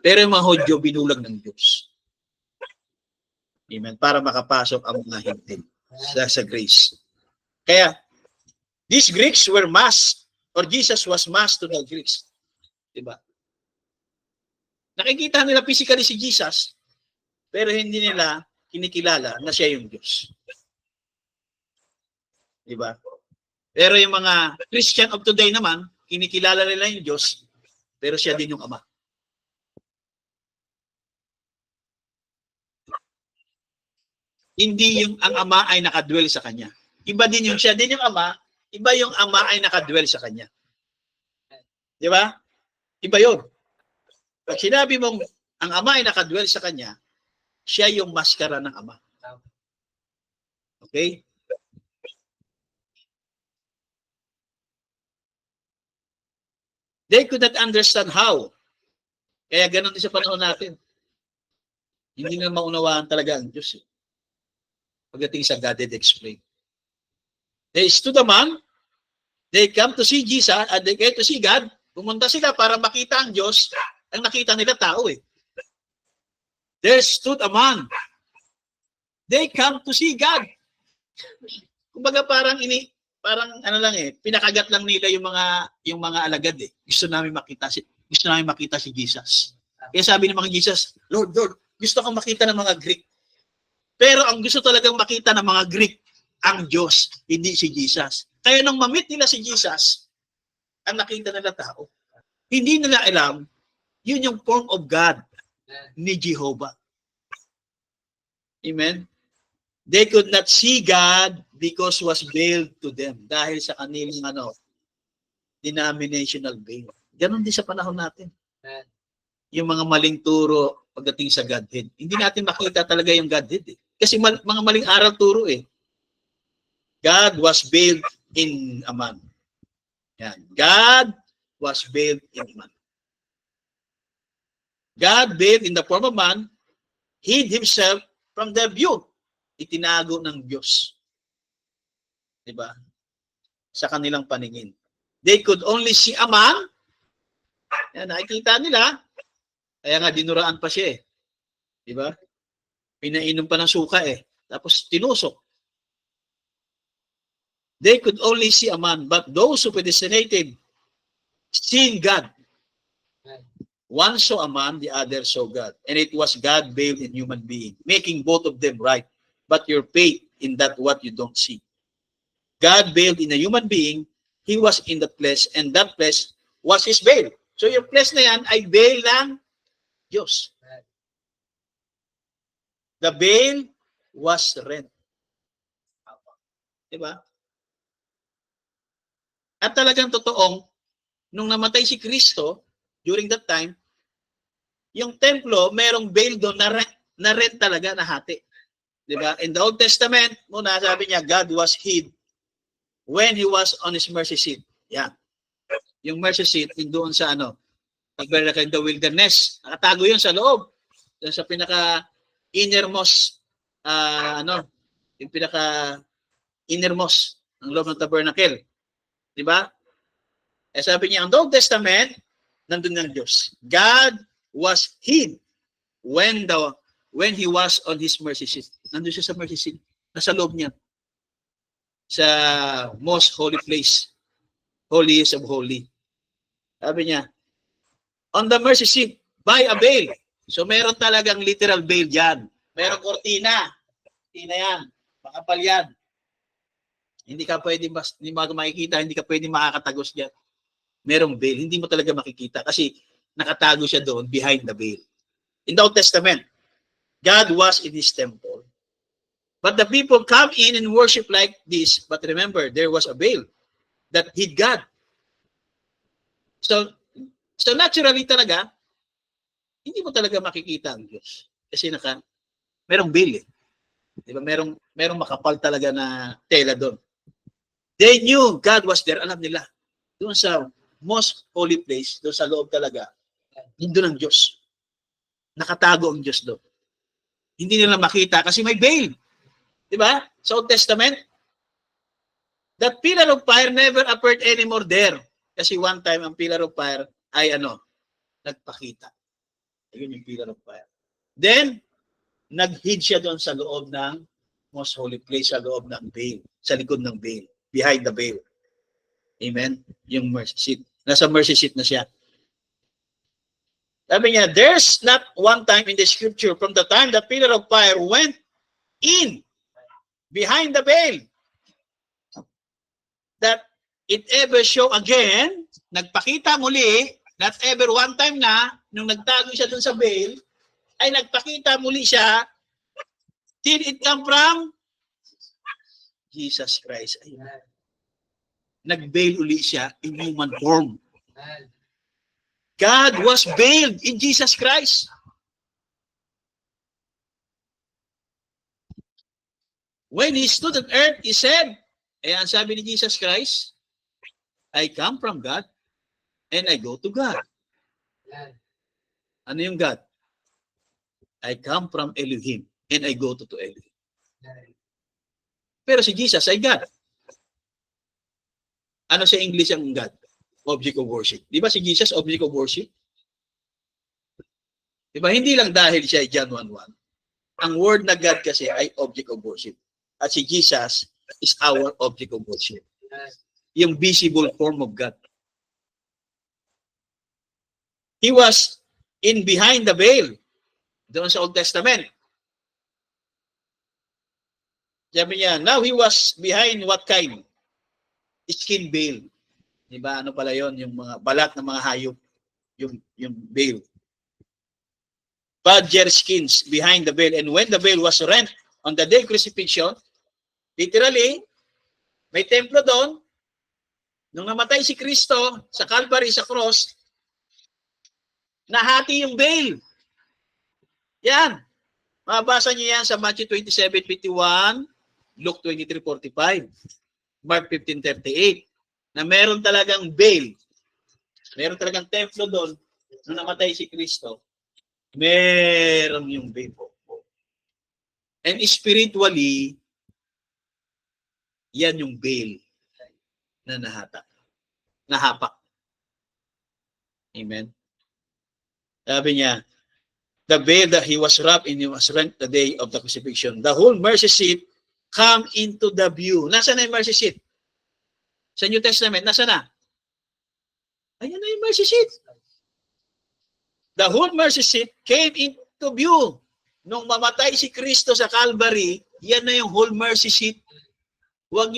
Pero yung mga Hudyo, binulag ng Diyos. Amen. Para makapasok ang mga hintil sa grace. Kaya, these Greeks were masked, or Jesus was masked to the Greeks. Diba? Nakikita nila physically si Jesus, pero hindi nila kinikilala na siya yung Diyos. Diba? Pero yung mga Christian of today naman, kinikilala nila yung Diyos, pero siya din yung Ama. Hindi yung ang Ama ay nakadwell sa Kanya. Iba din yung siya din yung Ama, iba yung Ama ay nakadwell sa Kanya. Di ba? Iba yun. Pag sinabi mong ang Ama ay nakadwell sa Kanya, siya yung maskara ng Ama. Okay? They could not understand how. Kaya ganun din sa panahon natin. Hindi na maunawaan talaga ang Diyos. Pagdating sa God explain. They stood a man, they come to see Jesus, and they came to see God. Pumunta sila para makita ang Diyos. Ang nakita nila tao eh. There stood a man. They come to see God. Kumbaga parang pinakagat lang nila yung mga alagad eh. Gusto namin makita si Jesus. Kaya sabi ng mga Jesus, Lord, gusto kong makita ng mga Greek. Pero ang gusto talagang makita ng mga Greek, ang Diyos, hindi si Jesus. Kaya nung ma-meet nila si Jesus, ang nakita nila tao. Hindi nila alam, yun yung form of God ni Jehovah. Amen? They could not see God because was veiled to them. Dahil sa kanilang denominational veil. Ganon din sa panahon natin. Yung mga maling turo pagdating sa Godhead. Hindi natin makita talaga yung Godhead. Kasi mga maling aral turo God was veiled in a man. Yan. God was veiled in a man. God, veiled in the form of man, hid himself from their view. Itinago ng Diyos. Diba? Sa kanilang paningin. They could only see a man. Yan, nakikita nila. Kaya nga, dinuraan pa siya Diba? Pinainom pa ng suka Tapos tinusok. They could only see a man, but those who predestinated, seeing God. One saw a man, the other saw God. And it was God veiled in human being, making both of them right. But your faith in that what you don't see. God veiled in a human being, He was in the flesh, and that flesh was His veil. So yung flesh na yan ay veil ng Diyos. The veil was rent. Diba? At talagang totoong, nung namatay si Kristo, during that time, yung templo, merong veil doon na rent talaga, na hati. Diba? In the Old Testament, muna sabi niya, God was hid when He was on His mercy seat. Yan. Yung mercy seat, doon sa in the wilderness. Nakatago yun sa loob. Doon sa pinaka-innermost, yung pinaka-innermost ng loob ng tabernacle. Diba? Sabi niya, ang Old Testament, nandun ng Diyos. God was hid when He was on His mercy seat. Nandun siya sa mercy seat. Nasa loob niya. Sa most holy place. Holiest of holy. Sabi niya, on the mercy seat, by a veil. So meron talagang literal veil dyan. Meron kortina. Kortina yan. Makapal yan. Hindi ka pwede, hindi mo makikita, hindi ka pwede makakatagos dyan. Merong veil. Hindi mo talaga makikita kasi nakatago siya doon behind the veil. In the Old Testament, God was in His temple. But the people come in and worship like this. But remember, there was a veil that hid God. So naturally talaga, hindi mo talaga makikita ang Diyos. Kasi merong veil Diba? Merong makapal talaga na tela doon. They knew God was there. Alam nila. Doon sa most holy place, doon sa loob talaga, doon ang Diyos. Nakatago ang Diyos doon. Hindi nila makita kasi may veil. Diba? Sa Old Testament, that pillar of fire never appeared anymore there. Kasi one time, ang pillar of fire ay nagpakita. Ayun yung pillar of fire. Then, nag-hid siya doon sa loob ng most holy place, sa loob ng veil, sa likod ng veil, behind the veil. Amen? Yung mercy seat. Nasa mercy seat na siya. Sabi niya, there's not one time in the scripture from the time the pillar of fire went in behind the veil that it ever show again, nagpakita muli, not ever one time na, nung nagtago siya dun sa veil, ay nagpakita muli siya, till it come from Jesus Christ. Ayun. Nag-veil uli siya in human form. God was veiled in Jesus Christ. When He stood on earth, He said, ang sabi ni Jesus Christ, I come from God and I go to God. Ano yung God? I come from Elohim and I go to Elohim. Pero si Jesus ay God. Ano sa English ang God? Object of worship. Di ba si Jesus object of worship? Di ba? Hindi lang dahil siya ay John 1:1. Ang word na God kasi ay object of worship. At si Jesus is our object of worship. Yung visible form of God. He was in behind the veil. Doon sa Old Testament. Sabi niya, now He was behind what kind? Skin veil. Diba? Ano pala yon? Yung mga balat ng mga hayop. Yung veil. Badger skins behind the veil. And when the veil was rent, on the day of crucifixion, literally, may templo doon. Nung namatay si Kristo sa Calvary, sa cross, nahati yung veil. Yan. Mabasa niyo yan sa Matthew 27:21, Luke 23:45, Mark 15:38, na meron talagang veil. Meron talagang templo doon nung namatay si Kristo. Meron yung veil. And spiritually, yan yung veil na nahapak. Amen. Sabi niya, the veil that he was wrapped in was rent the day of the crucifixion. The whole mercy seat come into the view. Nasaan na yung mercy seat? Sa New Testament, nasaan na? Ayan na yung mercy seat. The whole mercy seat came into view. Nung mamatay si Kristo sa Calvary, yan na yung whole mercy seat. Huwag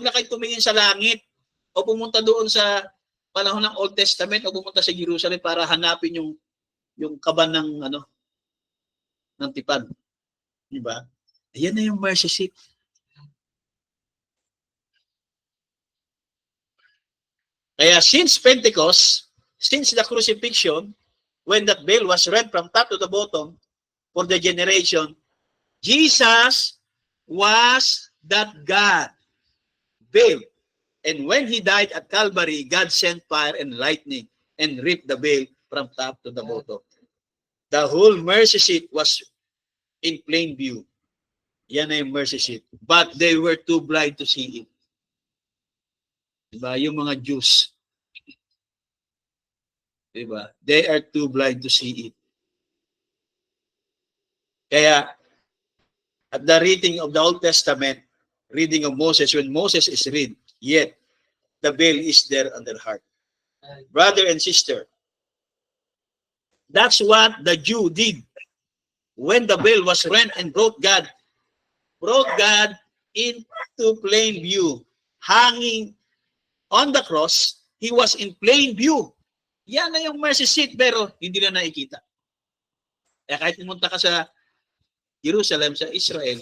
na kayo tumingin sa langit o pumunta doon sa panahon ng Old Testament o pumunta sa Jerusalem para hanapin yung kaban ng tipan. Diba? Ayan na yung mercy seat. Kaya since Pentecost, since the crucifixion, when that veil was rent from top to the bottom for the generation, Jesus was that God veil. And when he died at Calvary, God sent fire and lightning and ripped the veil from top to the bottom. The whole mercy seat was in plain view. Yan na yung mercy seat. But they were too blind to see it. Diba? Yung mga Jews. Diba? They are too blind to see it. Kaya, at the reading of the Old Testament, reading of Moses, when Moses is read, yet the veil is there on their heart. Brother and sister, that's what the Jew did when the veil was rent and brought God into plain view. Hanging on the cross, he was in plain view. Yan na yung mercy seat, pero hindi na nakikita. Kaya kahit pumunta ka sa Jerusalem, sa Israel,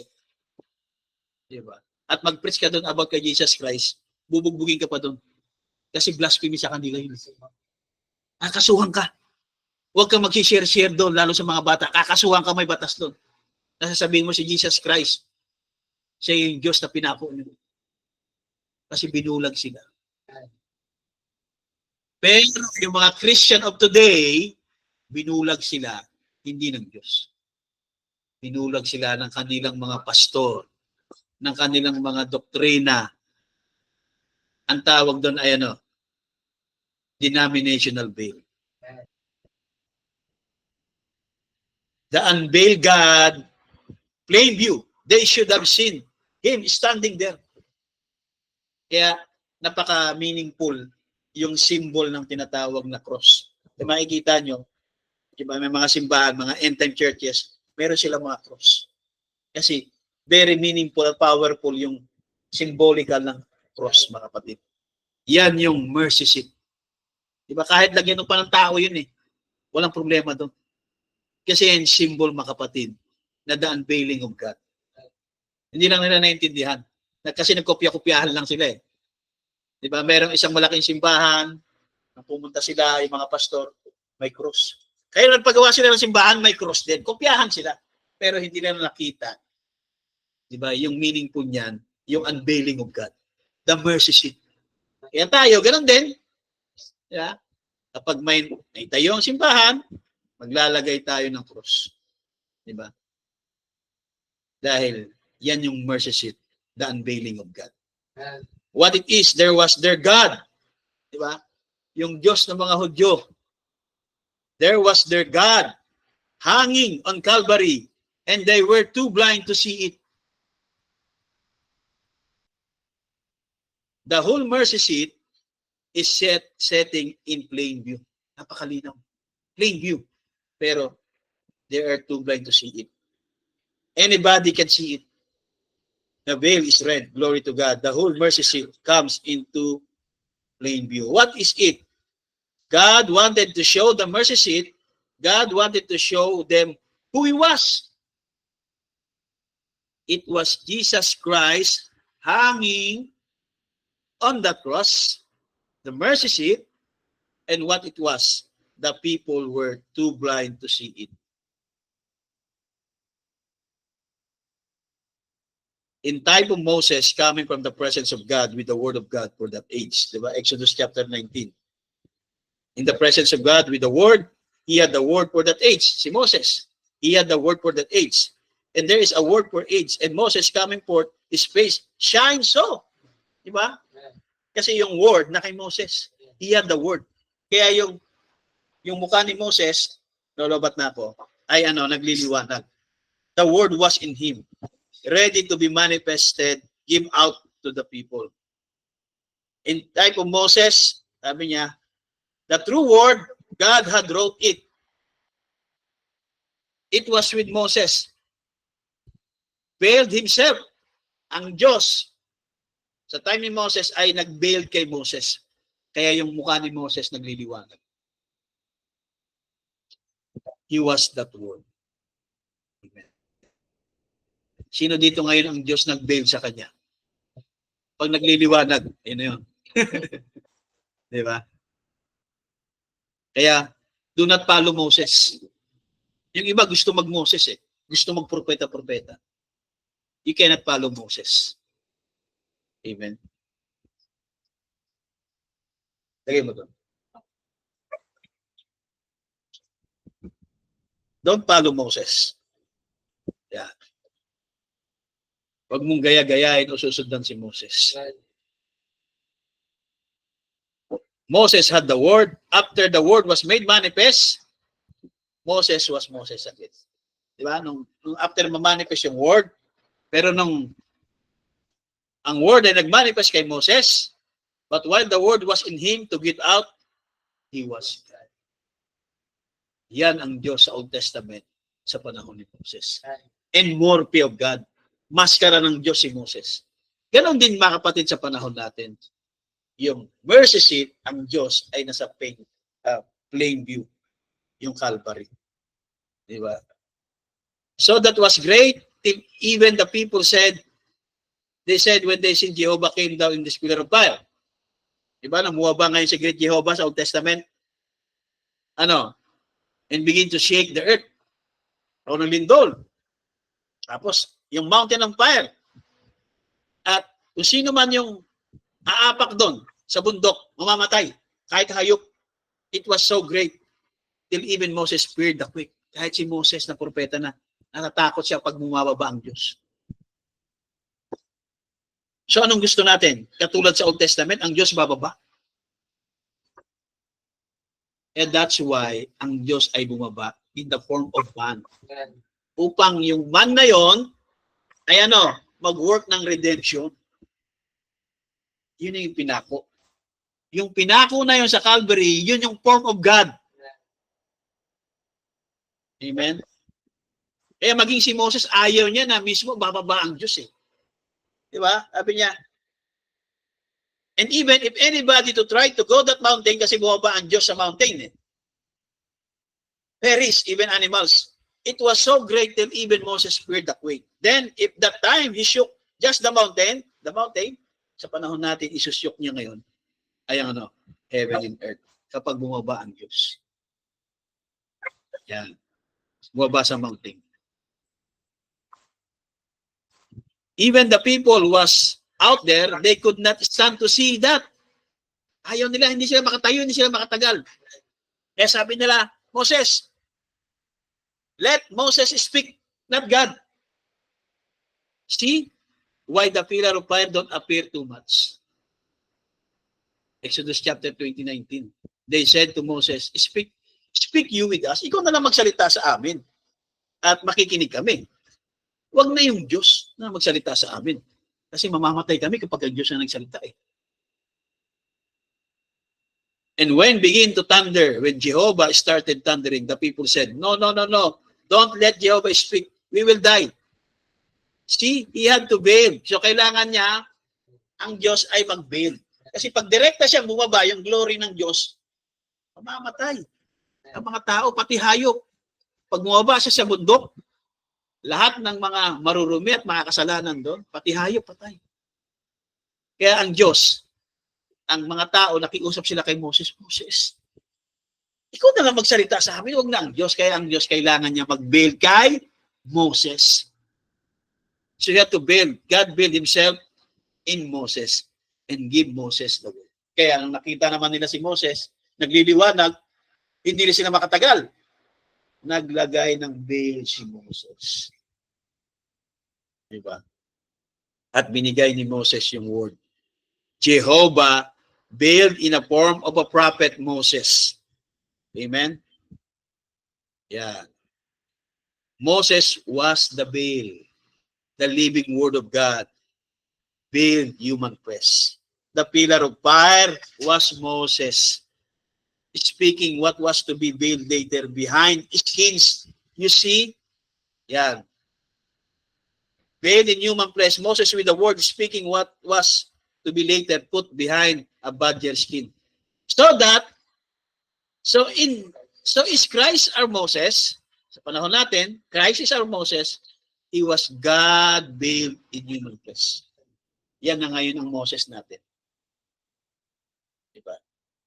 diba? At mag-preach ka doon about kay Jesus Christ, bubugbugin ka pa doon. Kasi blasphemy sa kanila yun. Kakasuhan ka. Huwag kang mag-share doon, lalo sa mga bata. Kakasuhan ka, may batas doon. Nasasabihin mo si Jesus Christ, siya yung Diyos na pinako niyo. Kasi binulag sila. Pero yung mga Christian of today, binulag sila, hindi ng Diyos. Binulag sila ng kanilang mga pastor, ng kanilang mga doktrina. Ang tawag doon ay denominational veil. The unveiled God, plain view, they should have seen Him standing there. Kaya napaka-meaningful yung symbol ng tinatawag na cross. Kung makikita nyo, diba, may mga simbahan, mga end-time churches, meron silang mga cross. Kasi very meaningful at powerful yung symbolical ng cross, mga kapatid. Yan yung mercy seat. Diba, kahit lagyan pa ng tao yun walang problema doon. Kasi yung symbol, mga kapatid, na the unveiling of God. Hindi lang nila naintindihan. Kasi nagkopya-kopyahan lang sila Diba, merong isang malaking simbahan, nang pumunta sila, yung mga pastor, may cross. Kaya nagpagawa sila ng simbahan, may cross din. Kopyahan sila. Pero hindi nila nakita. Diba, yung meaning po niyan, yung unveiling of God. The mercy seat. Kaya tayo, ganun din. Diba? Kapag may tayo ang simbahan, maglalagay tayo ng cross. Diba? Dahil yan yung mercy seat, the unveiling of God. What it is, there was their God. Diba? Yung Diyos ng mga Hudyo. There was their God hanging on Calvary and they were too blind to see it. The whole mercy seat is setting in plain view. Napakalinaw. Plain view. Pero they are too blind to see it. Anybody can see it. The veil is red. Glory to God. The whole mercy seat comes into plain view. What is it? God wanted to show the mercy seat. God wanted to show them who He was. It was Jesus Christ hanging on the cross, the mercy seat, and what it was, the people were too blind to see it. In time of Moses coming from the presence of God with the word of God for that age. Diba? Exodus chapter 19. In the presence of God with the word, he had the word for that age. Si Moses, he had the word for that age. And there is a word for age. And Moses coming forth, his face shines so. Diba? Kasi yung word na kay Moses, he had the word. Kaya yung mukha ni Moses, lolobat na ako, ay nagliliwanag. The word was in him, ready to be manifested, give out to the people. In time of Moses, sabi niya, the true word, God had wrote it. It was with Moses. Veiled himself. Ang Diyos, sa time ni Moses, ay nag-veiled kay Moses. Kaya yung mukha ni Moses nagliliwanag. He was that word. Amen. Sino dito ngayon ang Diyos nag-veil sa kanya? Pag nagliliwanag, yun na yun. Di ba? Kaya, do not follow Moses. Yung iba gusto mag-Moses eh. Gusto mag-propeta-propeta. You cannot follow Moses. Amen. Lagay mo doon. Don't follow Moses. Yeah. Huwag mong gaya-gayain o susundan si Moses. Moses had the word. After the word was made manifest, Moses was Moses again. Diba? Nung after ma-manifest yung word, pero ang word ay nag-manifest kay Moses, but while the word was in him to get out, he was God. Yan ang Diyos sa Old Testament sa panahon ni Moses. And more pay of God. Maskara ng Diyos si Moses. Ganon din mga kapatid sa panahon natin. Yung mercy seat, ang Diyos ay nasa plain view. Yung Calvary. Diba? So that was great. Even the people said, they said when they seen Jehovah came down in this pillar of fire. Diba? Namuha ba ngayon si great Jehovah sa Old Testament? And begin to shake the earth. O ng lindol. Tapos, yung mountain of fire. At kung sino man yung aapak doon sa bundok, mamamatay. Kahit hayop. It was so great. Till even Moses feared the quick. Kahit si Moses na propeta na, natatakot siya pag bumababa ang Diyos. So anong gusto natin? Katulad sa Old Testament, ang Diyos bababa. And that's why ang Diyos ay bumaba in the form of man. Upang yung man na yon ay mag-work ng redemption. Yun yung pinako. Yung pinako na yon sa Calvary, yun yung form of God. Amen? Kaya maging si Moses, ayaw niya na mismo bababa ang Diyos eh. Diba? Sabi niya, and even if anybody to try to go that mountain, kasi bumaba ang Diyos sa mountain eh. Perish, even animals. It was so great that even Moses feared the quake. Then, if that time he shook just the mountain, sa panahon natin, isusyok niya ngayon, ay heaven and earth, kapag bumaba ang Diyos. Yan. Bumaba sa mountain. Even the people was out there, they could not stand to see that. Ayaw nila, hindi sila makatayo, hindi sila makatagal. Kaya sabi nila, Moses, let Moses speak, not God. See why the pillar of fire don't appear too much. Exodus chapter 20:19. They said to Moses, speak you with us. Ikaw na lang magsalita sa amin. At makikinig kami. Huwag na yung Diyos na magsalita sa amin. Kasi mamamatay kami kapag ang Diyos na nagsalita eh. And when begin to thunder, when Jehovah started thundering, the people said, no. Don't let Jehovah speak. We will die. See, he had to bail. So kailangan niya, ang Diyos ay mag-bail. Kasi pag direkta siyang bumaba, yung glory ng Diyos, mamamatay. Ang mga tao, pati hayop. Pag bumaba siya sa bundok, lahat ng mga marurumi at mga kasalanan doon, pati hayop patay. Kaya ang Diyos, ang mga tao, nakiusap sila kay Moses, Moses, ikaw na lang magsalita sa amin, huwag na ang Diyos. Kaya ang Diyos kailangan niya mag-bail kay Moses. So you have to build. God build himself in Moses and give Moses the word. Kaya nung nakita naman nila si Moses, nagliliwanag, hindi na sila makatagal. Naglagay ng veil si Moses. Diba? At binigay ni Moses yung word. Jehovah veiled in a form of a prophet Moses. Amen? Yeah. Moses was the veil, the living word of God, veiled human flesh. The pillar of fire was Moses, speaking what was to be veiled later behind skins. You see? Yan. Veiled in human flesh, Moses with the word speaking what was to be later put behind a badger skin. So is Christ our Moses? Sa panahon natin, Christ is our Moses. He was God veiled in human flesh. Yan na ngayon ang Moses natin. Diba?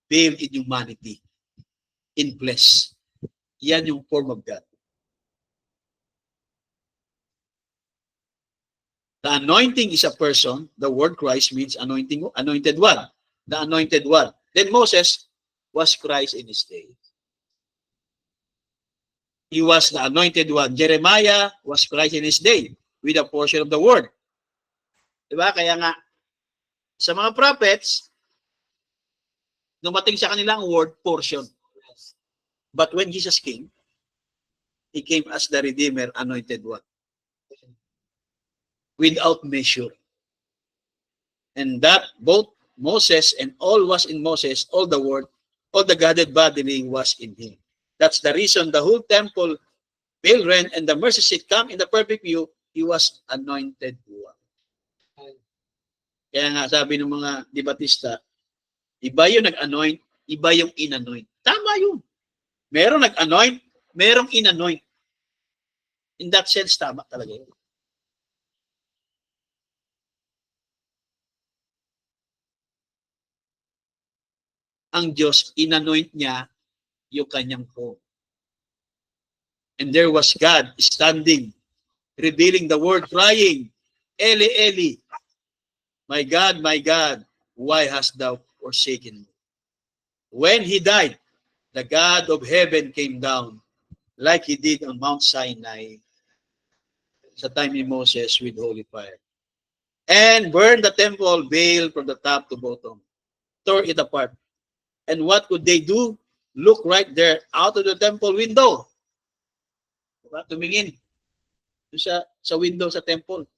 Veiled in humanity, in flesh. Yan yung form of God. The anointing is a person. The word Christ means anointed one. The anointed one. Then Moses was Christ in his day. He was the anointed one. Jeremiah was Christ in his day with a portion of the word. Diba? Kaya nga, sa mga prophets, dumating sa kanila ang word portion. But when Jesus came, he came as the Redeemer, anointed one. Without measure. And that both Moses and all was in Moses, all the word, all the Godhead bodily was in him. That's the reason the whole temple, veil rent, and the mercy seat come in the perfect view. He was anointed one. Kaya nga sabi ng mga debatista, iba yung nag-anoint, iba yung in-anoint. Tama yun. Merong nag-anoint, merong in-anoint. In that sense, tama talaga yun. Ang Diyos, in-anoint niya yung kanyang form. And there was God standing, revealing the word, crying, Eli, Eli, my God, why hast thou forsaken me? When he died, the God of heaven came down like he did on Mount Sinai sa time ni Moses with holy fire. And burned the temple veil from the top to bottom, tore it apart. And what could they do? Look right there out of the temple window. Diba? Tumingin sa window sa temple.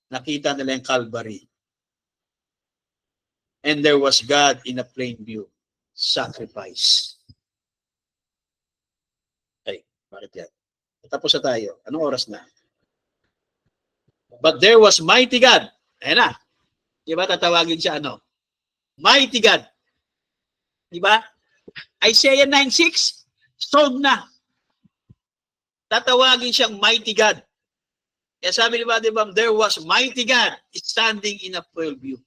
Nakita nila yung Calvary. And there was God in a plain view. Sacrifice. Okay, bakit yan? Tapos na tayo. Anong oras na? But there was mighty God. Ayan na. Diba tatawagin siya ano? Mighty God. Diba? Isaiah 9:6, solved na. Tatawagin siyang mighty God. Kaya sabi ni Brother Bam, there was mighty God standing in a full view.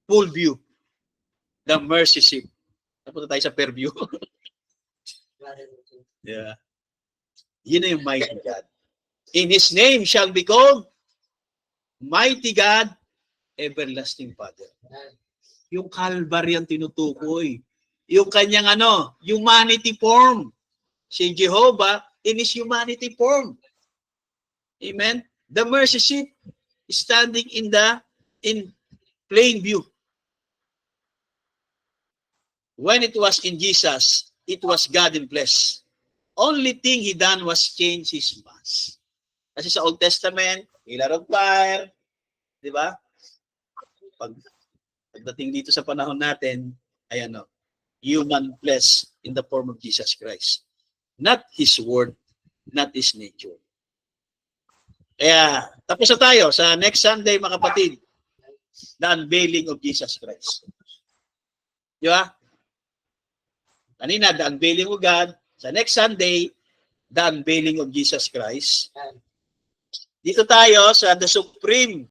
Full view. The mercy seat. Napunta tayo sa fair view. Yeah. Yun na yung mighty God. In His name shall be called Mighty God, Everlasting Father. Yung Calvary ang tinutukoy. Yung kanyang humanity form. Si Jehovah in His humanity form. Amen? The mercy seat is standing in plain view. When it was in Jesus, it was God in flesh. Only thing He done was change His mass. Kasi sa Old Testament, pillar of fire, di ba? Pagdating dito sa panahon natin, ay human flesh in the form of Jesus Christ. Not His word, not His nature. Kaya, tapos na tayo sa next Sunday, mga kapatid, the unveiling of Jesus Christ. Di ba? Kanina, the unveiling of God. Sa next Sunday, the unveiling of Jesus Christ. Dito tayo sa the supreme